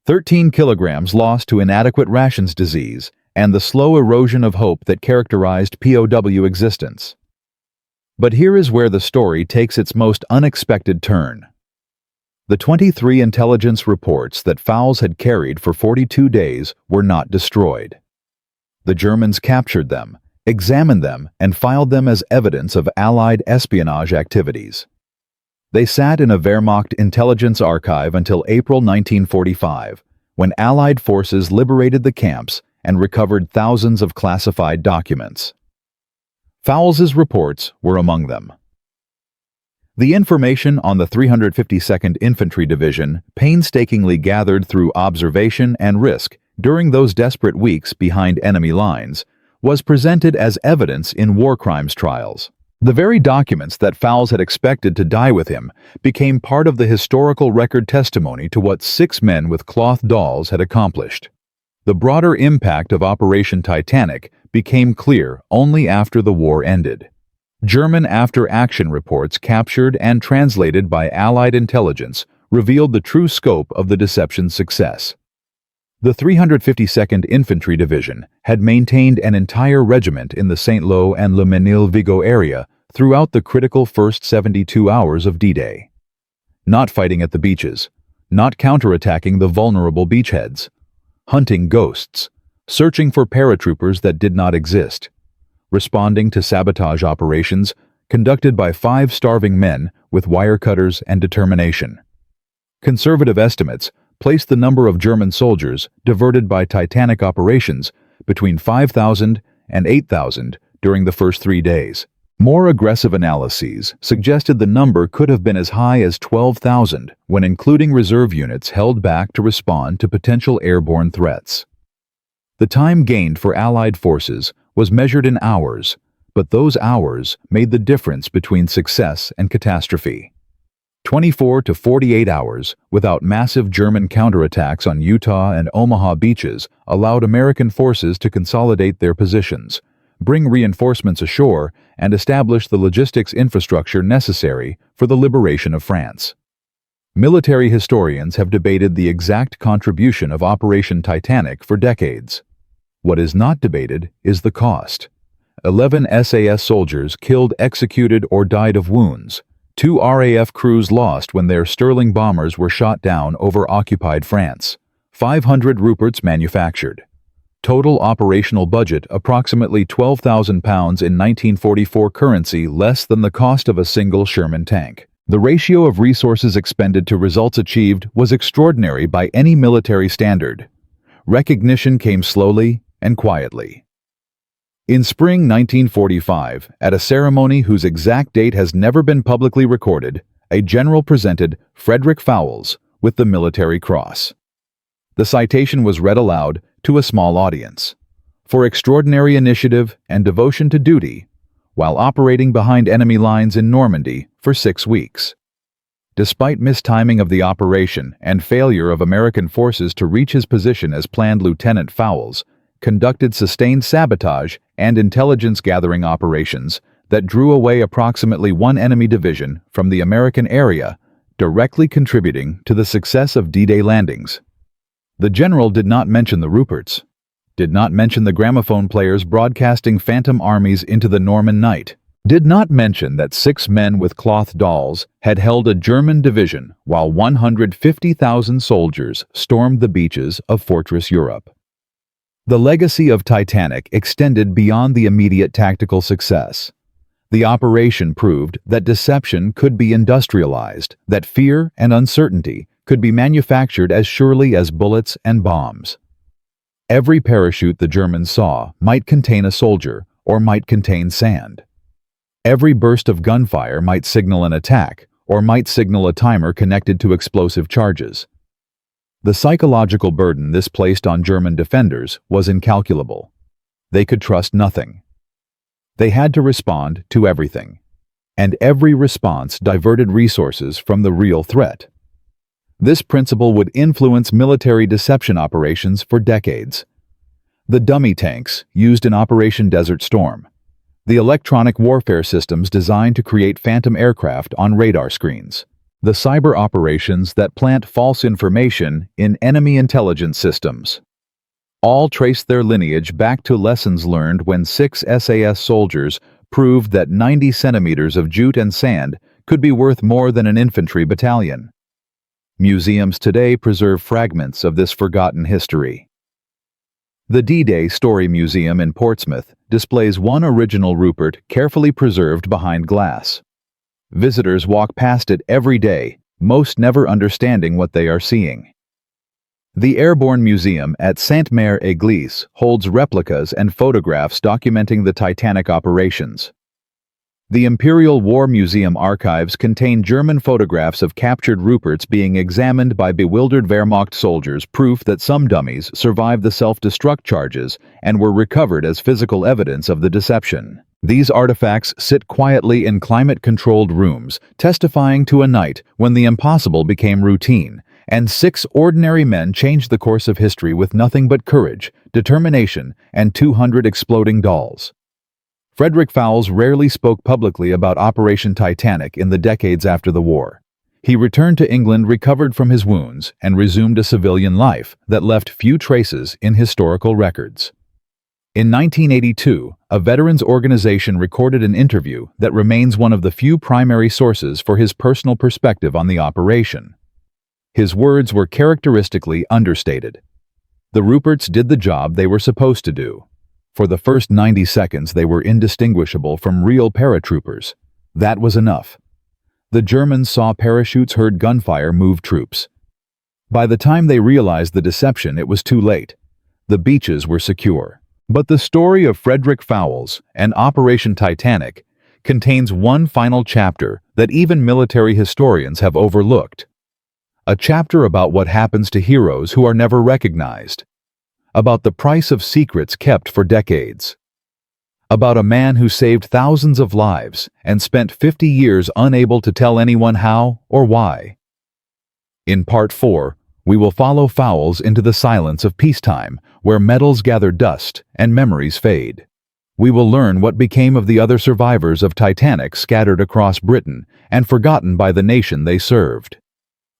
13 kilograms lost to inadequate rations disease and the slow erosion of hope that characterized POW existence. But here is where the story takes its most unexpected turn. The 23 intelligence reports that Fowls had carried for 42 days were not destroyed. The Germans captured them, examined them, and filed them as evidence of Allied espionage activities. They sat in a Wehrmacht intelligence archive until April 1945, when Allied forces liberated the camps and recovered thousands of classified documents. Fowls's reports were among them. The information on the 352nd Infantry Division, painstakingly gathered through observation and risk during those desperate weeks behind enemy lines, was presented as evidence in war crimes trials. The very documents that Fowls had expected to die with him became part of the historical record testimony to what 6 men with cloth dolls had accomplished. The broader impact of Operation Titanic became clear only after the war ended. German after-action reports captured and translated by Allied intelligence revealed the true scope of the deception's success. The 352nd Infantry Division had maintained an entire regiment in the Saint-Lô and Le Mesnil-Vigo area throughout the critical first 72 hours of D-Day. Not fighting at the beaches, not counterattacking the vulnerable beachheads, hunting ghosts, searching for paratroopers that did not exist, responding to sabotage operations conducted by 5 starving men with wire cutters and determination. Conservative estimates placed the number of German soldiers diverted by Titanic operations between 5,000 and 8,000 during the first 3 days. More aggressive analyses suggested the number could have been as high as 12,000 when including reserve units held back to respond to potential airborne threats. The time gained for Allied forces was measured in hours, but those hours made the difference between success and catastrophe. 24 to 48 hours without massive German counterattacks on Utah and Omaha beaches allowed American forces to consolidate their positions, bring reinforcements ashore, and establish the logistics infrastructure necessary for the liberation of France. Military historians have debated the exact contribution of Operation Titanic for decades. What is not debated is the cost. 11 SAS soldiers killed, executed, or died of wounds. 2 RAF crews lost when their Sterling bombers were shot down over occupied France. 500 Ruperts manufactured. Total operational budget approximately £12,000 in 1944 currency, less than the cost of a single Sherman tank. The ratio of resources expended to results achieved was extraordinary by any military standard. Recognition came slowly and quietly. In spring 1945, at a ceremony whose exact date has never been publicly recorded, a general presented Frederick Fowls with the Military Cross. The citation was read aloud to a small audience. for extraordinary initiative and devotion to duty while operating behind enemy lines in Normandy for 6 weeks. Despite mistiming of the operation and failure of American forces to reach his position as planned, Lieutenant Fowls conducted sustained sabotage and intelligence-gathering operations that drew away approximately 1 enemy division from the American area, directly contributing to the success of D-Day landings. The general did not mention the Ruperts, did not mention the gramophone players broadcasting phantom armies into the Norman night, did not mention that 6 men with cloth dolls had held a German division while 150,000 soldiers stormed the beaches of Fortress Europe. The legacy of Titanic extended beyond the immediate tactical success. The operation proved that deception could be industrialized, that fear and uncertainty could be manufactured as surely as bullets and bombs. Every parachute the Germans saw might contain a soldier or might contain sand. Every burst of gunfire might signal an attack or might signal a timer connected to explosive charges. The psychological burden this placed on German defenders was incalculable. They could trust nothing. They had to respond to everything, and every response diverted resources from the real threat. This principle would influence military deception operations for decades. The dummy tanks used in Operation Desert Storm, the electronic warfare systems designed to create phantom aircraft on radar screens, the cyber operations that plant false information in enemy intelligence systems. All trace their lineage back to lessons learned when 6 SAS soldiers proved that 90 centimeters of jute and sand could be worth more than an infantry battalion. Museums today preserve fragments of this forgotten history. The D-Day Story Museum in Portsmouth displays one original Rupert carefully preserved behind glass. Visitors walk past it every day, most never understanding what they are seeing. The Airborne Museum at Sainte-Mère-Église holds replicas and photographs documenting the Titanic operations. The Imperial War Museum archives contain German photographs of captured Ruperts being examined by bewildered Wehrmacht soldiers, proof that some dummies survived the self-destruct charges and were recovered as physical evidence of the deception. These artifacts sit quietly in climate-controlled rooms, testifying to a night when the impossible became routine, and 6 ordinary men changed the course of history with nothing but courage, determination, and 200 exploding dolls. Frederick Fowls rarely spoke publicly about Operation Titanic in the decades after the war. He returned to England recovered from his wounds and resumed a civilian life that left few traces in historical records. In 1982, a veterans organization recorded an interview that remains one of the few primary sources for his personal perspective on the operation. His words were characteristically understated. The Ruperts did the job they were supposed to do. For the first 90 seconds, they were indistinguishable from real paratroopers. That was enough. The Germans saw parachutes, heard gunfire, moved troops. By the time they realized the deception, it was too late. The beaches were secure. But the story of Frederick Fowls and Operation Titanic contains one final chapter that even military historians have overlooked. A chapter about what happens to heroes who are never recognized. About the price of secrets kept for decades. About a man who saved thousands of lives and spent 50 years unable to tell anyone how or why. In Part 4, we will follow Fowls into the silence of peacetime, where medals gather dust and memories fade. We will learn what became of the other survivors of Titanic scattered across Britain and forgotten by the nation they served.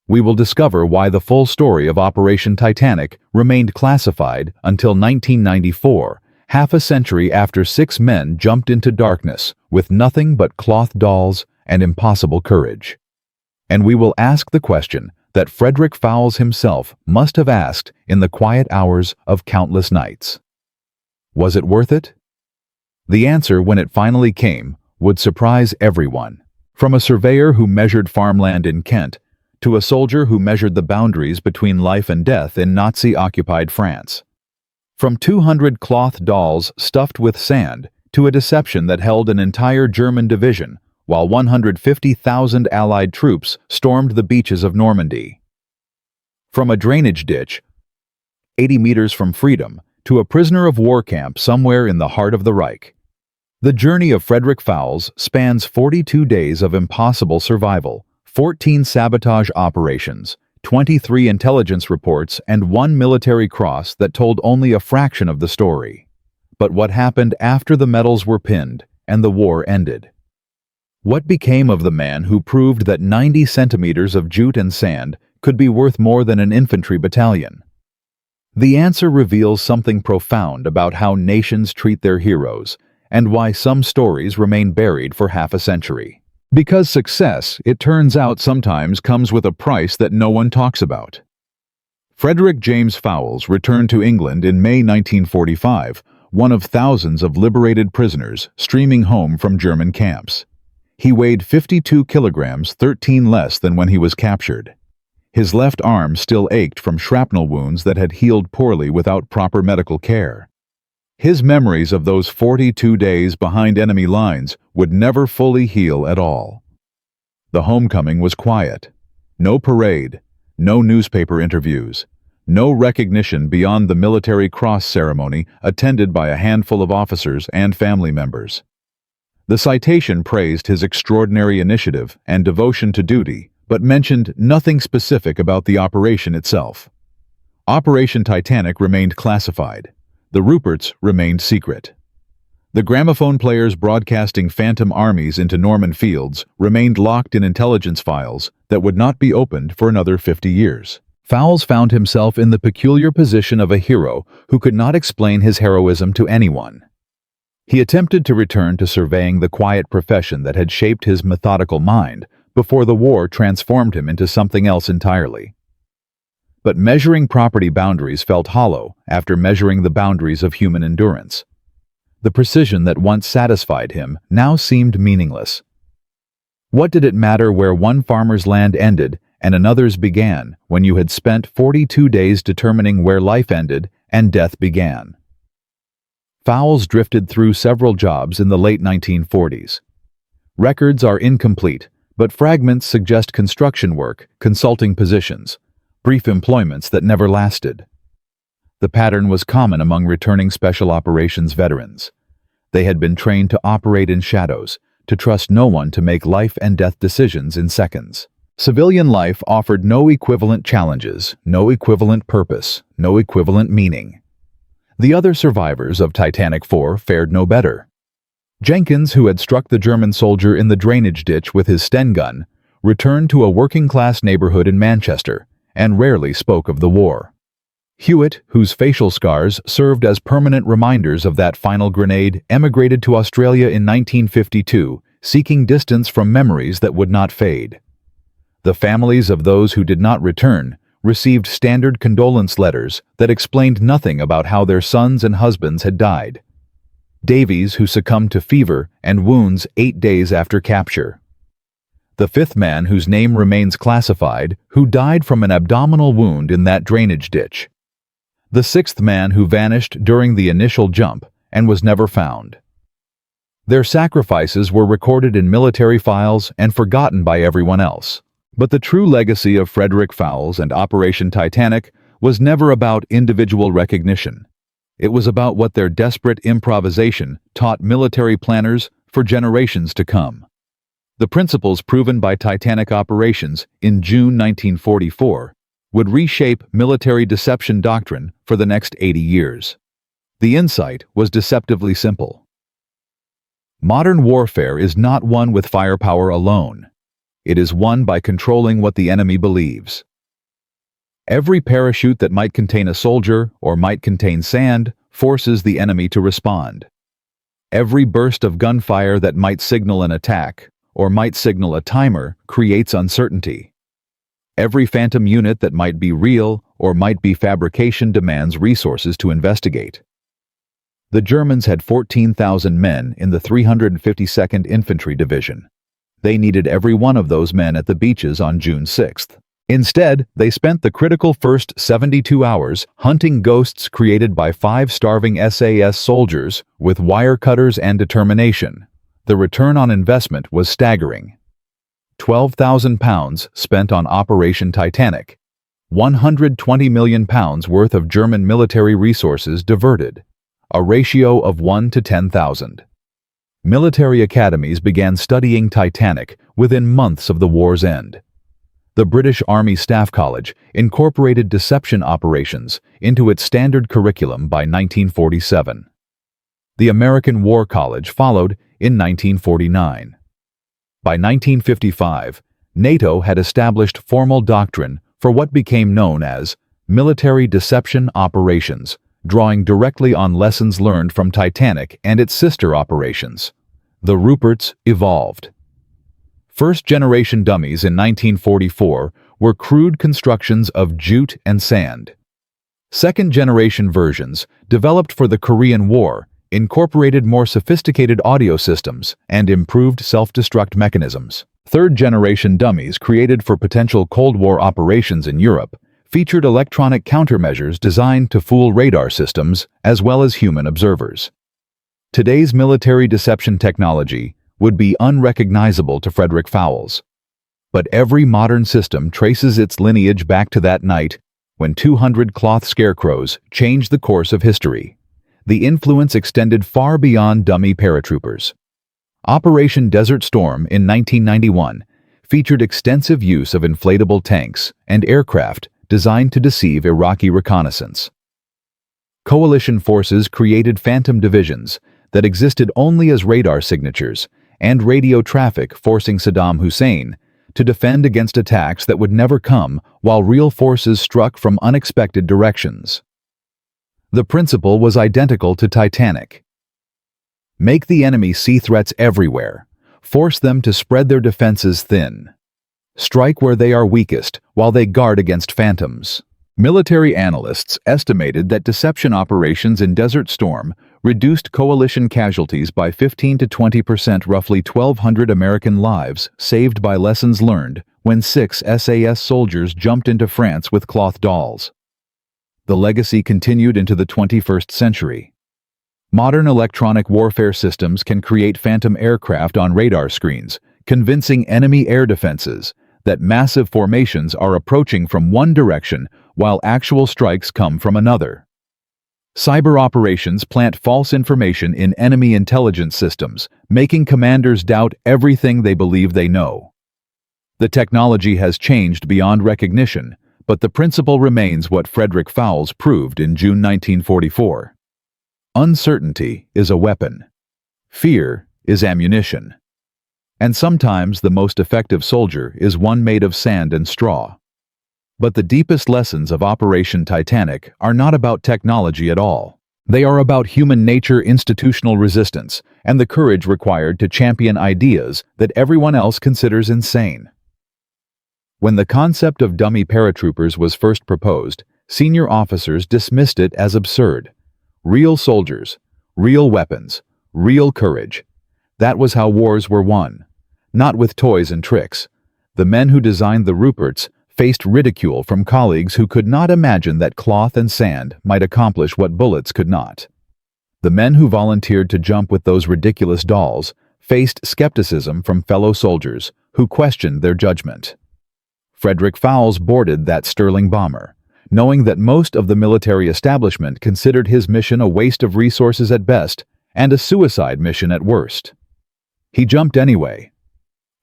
We will discover why the full story of Operation Titanic remained classified until 1994, half a century after 6 men jumped into darkness with nothing but cloth dolls and impossible courage. And we will ask the question that Frederick Fowls himself must have asked in the quiet hours of countless nights. Was it worth it? The answer, when it finally came, would surprise everyone. From a surveyor who measured farmland in Kent to a soldier who measured the boundaries between life and death in Nazi-occupied France. From 200 cloth dolls stuffed with sand to a deception that held an entire German division, while 150,000 Allied troops stormed the beaches of Normandy. From a drainage ditch 80 meters from freedom to a prisoner of war camp somewhere in the heart of the Reich. The journey of Frederick Fowls spans 42 days of impossible survival, 14 sabotage operations, 23 intelligence reports, and 1 military cross that told only a fraction of the story. But what happened after the medals were pinned and the war ended? What became of the man who proved that 90 centimeters of jute and sand could be worth more than an infantry battalion? The answer reveals something profound about how nations treat their heroes and why some stories remain buried for half a century. Because success, it turns out, sometimes comes with a price that no one talks about. Frederick James Fowls returned to England in May 1945, one of thousands of liberated prisoners streaming home from German camps. He weighed 52 kilograms, 13 less than when he was captured. His left arm still ached from shrapnel wounds that had healed poorly without proper medical care. His memories of those 42 days behind enemy lines would never fully heal at all. The homecoming was quiet. No parade, no newspaper interviews, no recognition beyond the military cross ceremony attended by a handful of officers and family members. The citation praised his extraordinary initiative and devotion to duty, but mentioned nothing specific about the operation itself. Operation Titanic remained classified. The Ruperts remained secret. The gramophone players broadcasting phantom armies into Normandy fields remained locked in intelligence files that would not be opened for another 50 years. Fowls found himself in the peculiar position of a hero who could not explain his heroism to anyone. He attempted to return to surveying the quiet profession that had shaped his methodical mind before the war transformed him into something else entirely. But measuring property boundaries felt hollow after measuring the boundaries of human endurance. The precision that once satisfied him now seemed meaningless. What did it matter where one farmer's land ended and another's began when you had spent 42 days determining where life ended and death began? Fowls drifted through several jobs in the late 1940s. Records are incomplete, but fragments suggest construction work, consulting positions, brief employments that never lasted. The pattern was common among returning special operations veterans. They had been trained to operate in shadows, to trust no one to make life and death decisions in seconds. Civilian life offered no equivalent challenges, no equivalent purpose, no equivalent meaning. The other survivors of Titanic 4 fared no better. Jenkins, who had struck the German soldier in the drainage ditch with his Sten gun, returned to a working-class neighborhood in Manchester and rarely spoke of the war. Hewitt, whose facial scars served as permanent reminders of that final grenade, emigrated to Australia in 1952, seeking distance from memories that would not fade. The families of those who did not return received standard condolence letters that explained nothing about how their sons and husbands had died. Davies, who succumbed to fever and wounds 8 days after capture. The fifth man, whose name remains classified, who died from an abdominal wound in that drainage ditch. The sixth man, who vanished during the initial jump and was never found. Their sacrifices were recorded in military files and forgotten by everyone else. But the true legacy of Frederick Fowls and Operation Titanic was never about individual recognition. It was about what their desperate improvisation taught military planners for generations to come. The principles proven by Titanic operations in June 1944 would reshape military deception doctrine for the next 80 years. The insight was deceptively simple. Modern warfare is not won with firepower alone. It is won by controlling what the enemy believes. Every parachute that might contain a soldier or might contain sand forces the enemy to respond. Every burst of gunfire that might signal an attack or might signal a timer creates uncertainty. Every phantom unit that might be real or might be fabrication demands resources to investigate. The Germans had 14,000 men in the 352nd Infantry Division. They needed every one of those men at the beaches on June 6th. Instead, they spent the critical first 72 hours hunting ghosts created by 5 starving SAS soldiers with wire cutters and determination. The return on investment was staggering. £12,000 spent on Operation Titanic, 120 million pounds worth of German military resources diverted, a ratio of 1 to 10,000. Military academies began studying Titanic within months of the war's end. The British Army Staff College incorporated deception operations into its standard curriculum by 1947. The American War College followed in 1949. By 1955, NATO had established formal doctrine for what became known as military deception operations, drawing directly on lessons learned from Titanic and its sister operations. The Ruperts evolved. First-generation dummies in 1944 were crude constructions of jute and sand. Second-generation versions, developed for the Korean War, incorporated more sophisticated audio systems and improved self-destruct mechanisms. Third-generation dummies created for potential Cold War operations in Europe featured electronic countermeasures designed to fool radar systems as well as human observers. Today's military deception technology would be unrecognizable to Frederick Fowls. But every modern system traces its lineage back to that night when 200 cloth scarecrows changed the course of history. The influence extended far beyond dummy paratroopers. Operation Desert Storm in 1991 featured extensive use of inflatable tanks and aircraft designed to deceive Iraqi reconnaissance. Coalition forces created phantom divisions that existed only as radar signatures and radio traffic, forcing Saddam Hussein to defend against attacks that would never come while real forces struck from unexpected directions. The principle was identical to Titanic. Make the enemy see threats everywhere. Force them to spread their defenses thin. Strike where they are weakest while they guard against phantoms. Military analysts estimated that deception operations in Desert Storm reduced coalition casualties by 15 to 20%, roughly 1,200 American lives saved by lessons learned when 6 SAS soldiers jumped into France with cloth dolls. The legacy continued into the 21st century. Modern electronic warfare systems can create phantom aircraft on radar screens, convincing enemy air defenses that massive formations are approaching from one direction while actual strikes come from another. Cyber operations plant false information in enemy intelligence systems, making commanders doubt everything they believe they know. The technology has changed beyond recognition, but the principle remains what Frederick Fowls proved in June 1944. Uncertainty is a weapon. Fear is ammunition. And sometimes the most effective soldier is one made of sand and straw. But the deepest lessons of Operation Titanic are not about technology at all. They are about human nature, institutional resistance, and the courage required to champion ideas that everyone else considers insane. When the concept of dummy paratroopers was first proposed, senior officers dismissed it as absurd. Real soldiers, real weapons, real courage. That was how wars were won. Not with toys and tricks. The men who designed the Ruperts faced ridicule from colleagues who could not imagine that cloth and sand might accomplish what bullets could not. The men who volunteered to jump with those ridiculous dolls faced skepticism from fellow soldiers who questioned their judgment. Frederick Fowls boarded that Sterling bomber, knowing that most of the military establishment considered his mission a waste of resources at best and a suicide mission at worst. He jumped anyway.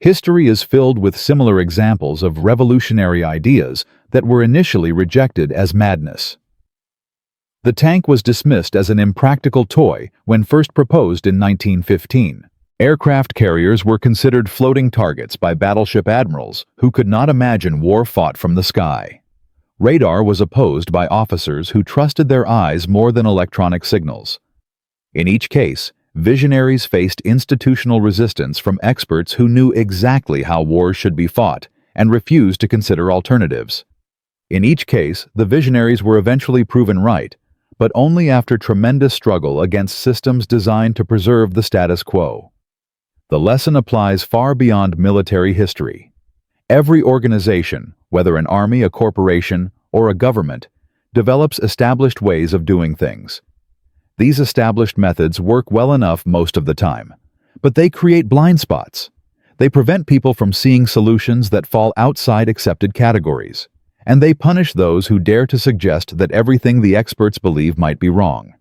History is filled with similar examples of revolutionary ideas that were initially rejected as madness. The tank was dismissed as an impractical toy when first proposed in 1915. Aircraft carriers were considered floating targets by battleship admirals who could not imagine war fought from the sky. Radar was opposed by officers who trusted their eyes more than electronic signals. In each case, visionaries faced institutional resistance from experts who knew exactly how wars should be fought and refused to consider alternatives. In each case, the visionaries were eventually proven right, but only after tremendous struggle against systems designed to preserve the status quo. The lesson applies far beyond military history. Every organization, whether an army, a corporation, or a government, develops established ways of doing things. These established methods work well enough most of the time, but they create blind spots. They prevent people from seeing solutions that fall outside accepted categories. and they punish those who dare to suggest that everything the experts believe might be wrong.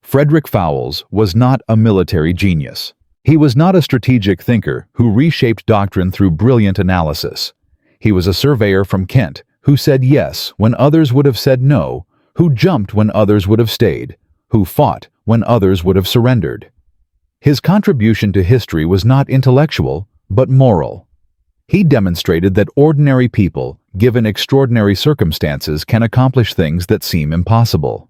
Frederick Fowls was not a military genius. He was not a strategic thinker who reshaped doctrine through brilliant analysis. He was a surveyor from Kent who said yes when others would have said no, who jumped when others would have stayed, who fought when others would have surrendered. His contribution to history was not intellectual, but moral. He demonstrated that ordinary people, given extraordinary circumstances, can accomplish things that seem impossible.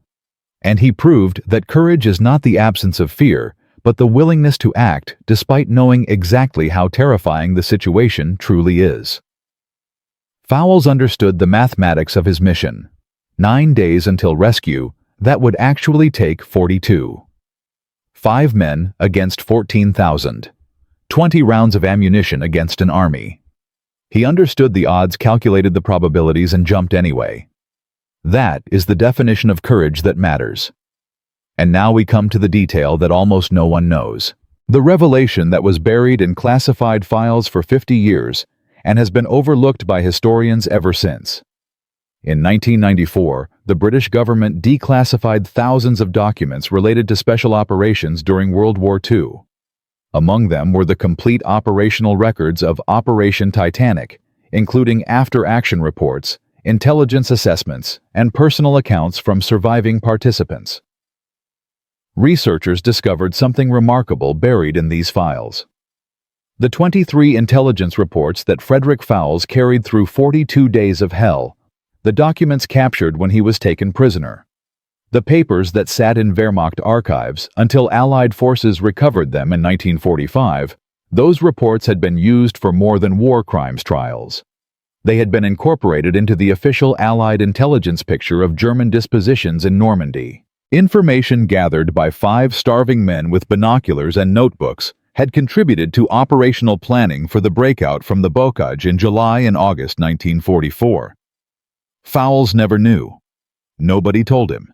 And he proved that courage is not the absence of fear, but the willingness to act despite knowing exactly how terrifying the situation truly is. Fowls understood the mathematics of his mission. 9 days until rescue, that would actually take 42. 5 men against 14,000. 20 rounds of ammunition against an army. He understood the odds, calculated the probabilities, and jumped anyway. That is the definition of courage that matters. And now we come to the detail that almost no one knows. The revelation that was buried in classified files for 50 years and has been overlooked by historians ever since. In 1994, the British government declassified thousands of documents related to special operations during World War II. Among them were the complete operational records of Operation Titanic, including after-action reports, intelligence assessments, and personal accounts from surviving participants. Researchers discovered something remarkable buried in these files. The 23 intelligence reports that Frederick Fowls carried through 42 days of hell, the documents captured when he was taken prisoner, the papers that sat in Wehrmacht archives until Allied forces recovered them in 1945, those reports had been used for more than war crimes trials. They had been incorporated into the official Allied intelligence picture of German dispositions in Normandy. Information gathered by 5 starving men with binoculars and notebooks had contributed to operational planning for the breakout from the Bocage in July and August 1944. Fowls never knew. Nobody told him.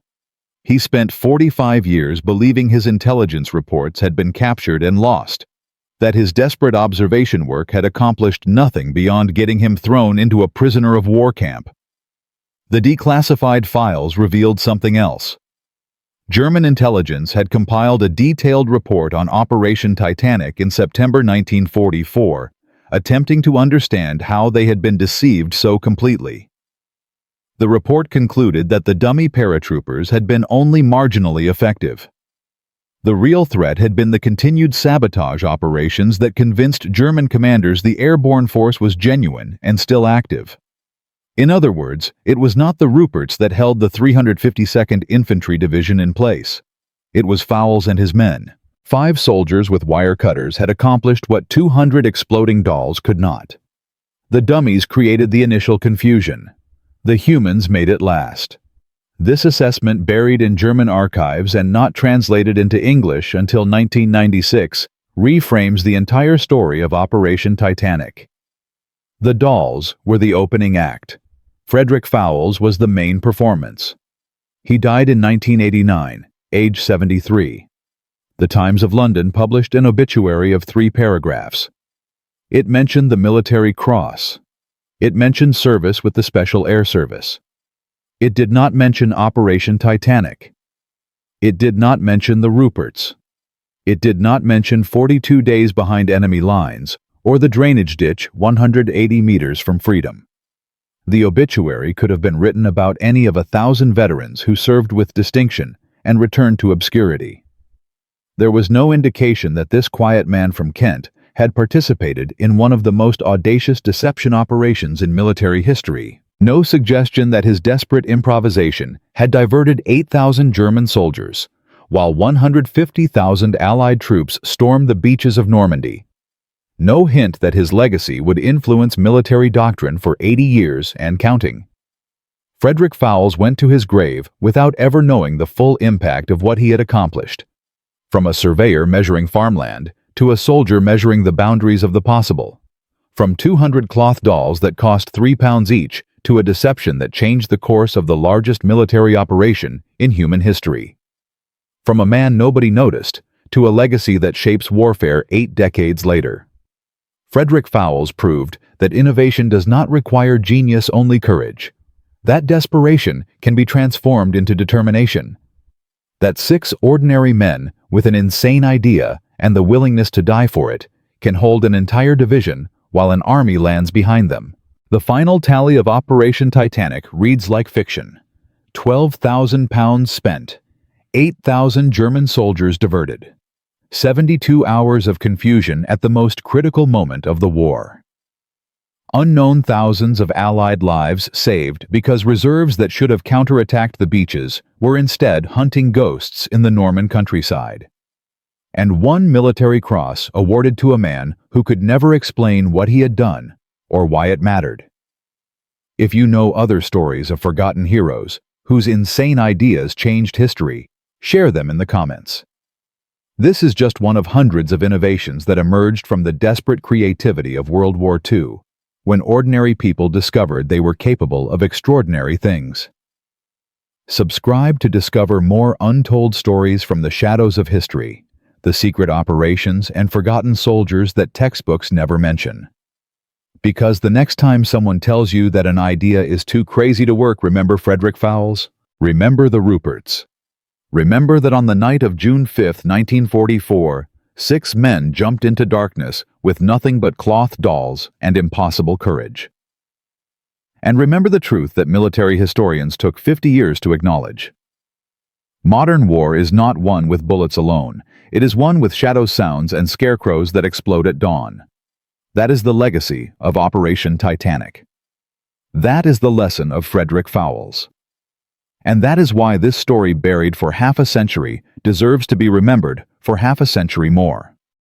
He spent 45 years believing his intelligence reports had been captured and lost, that his desperate observation work had accomplished nothing beyond getting him thrown into a prisoner of war camp. The declassified files revealed something else. German intelligence had compiled a detailed report on Operation Titanic in September 1944, attempting to understand how they had been deceived so completely. The report concluded that the dummy paratroopers had been only marginally effective. The real threat had been the continued sabotage operations that convinced German commanders the airborne force was genuine and still active. In other words, it was not the Ruperts that held the 352nd Infantry Division in place. It was Fowls and his men. 5 soldiers with wire cutters had accomplished what 200 exploding dolls could not. The dummies created the initial confusion. The humans made it last. This assessment, buried in German archives and not translated into English until 1996, reframes the entire story of Operation Titanic. The dolls were the opening act. Frederick Fowls was the main performance. He died in 1989, age 73. The Times of London published an obituary of 3 paragraphs. It mentioned the Military Cross. It mentioned service with the Special Air Service. It did not mention Operation Titanic. It did not mention the Ruperts. It did not mention 42 days behind enemy lines, or the drainage ditch 180 meters from freedom. The obituary could have been written about any of 1,000 veterans who served with distinction and returned to obscurity. There was no indication that this quiet man from Kent had participated in one of the most audacious deception operations in military history. No suggestion that his desperate improvisation had diverted 8,000 German soldiers, while 150,000 Allied troops stormed the beaches of Normandy. No hint that his legacy would influence military doctrine for 80 years and counting. Frederick Fowls went to his grave without ever knowing the full impact of what he had accomplished. From a surveyor measuring farmland to a soldier measuring the boundaries of the possible. From 200 cloth dolls that cost 3 pounds each to a deception that changed the course of the largest military operation in human history. From a man nobody noticed to a legacy that shapes warfare 8 decades later. Frederick Fowls proved that innovation does not require genius, only courage. That desperation can be transformed into determination. That 6 ordinary men with an insane idea and the willingness to die for it can hold an entire division while an army lands behind them. The final tally of Operation Titanic reads like fiction. 12,000 pounds spent, 8,000 German soldiers diverted. 72 hours of confusion at the most critical moment of the war. Unknown thousands of Allied lives saved because reserves that should have counterattacked the beaches were instead hunting ghosts in the Norman countryside. And 1 military cross awarded to a man who could never explain what he had done or why it mattered. If you know other stories of forgotten heroes whose insane ideas changed history, share them in the comments. This is just one of hundreds of innovations that emerged from the desperate creativity of World War II, when ordinary people discovered they were capable of extraordinary things. Subscribe to discover more untold stories from the shadows of history, the secret operations and forgotten soldiers that textbooks never mention. Because the next time someone tells you that an idea is too crazy to work, remember Frederick Fowls? Remember the Ruperts. Remember that on the night of June 5, 1944, 6 men jumped into darkness with nothing but cloth dolls and impossible courage. And remember the truth that military historians took 50 years to acknowledge. Modern war is not won with bullets alone. It is won with shadow sounds and scarecrows that explode at dawn. That is the legacy of Operation Titanic. That is the lesson of Frederick Fowls. And that is why this story, buried for half a century, deserves to be remembered for half a century more.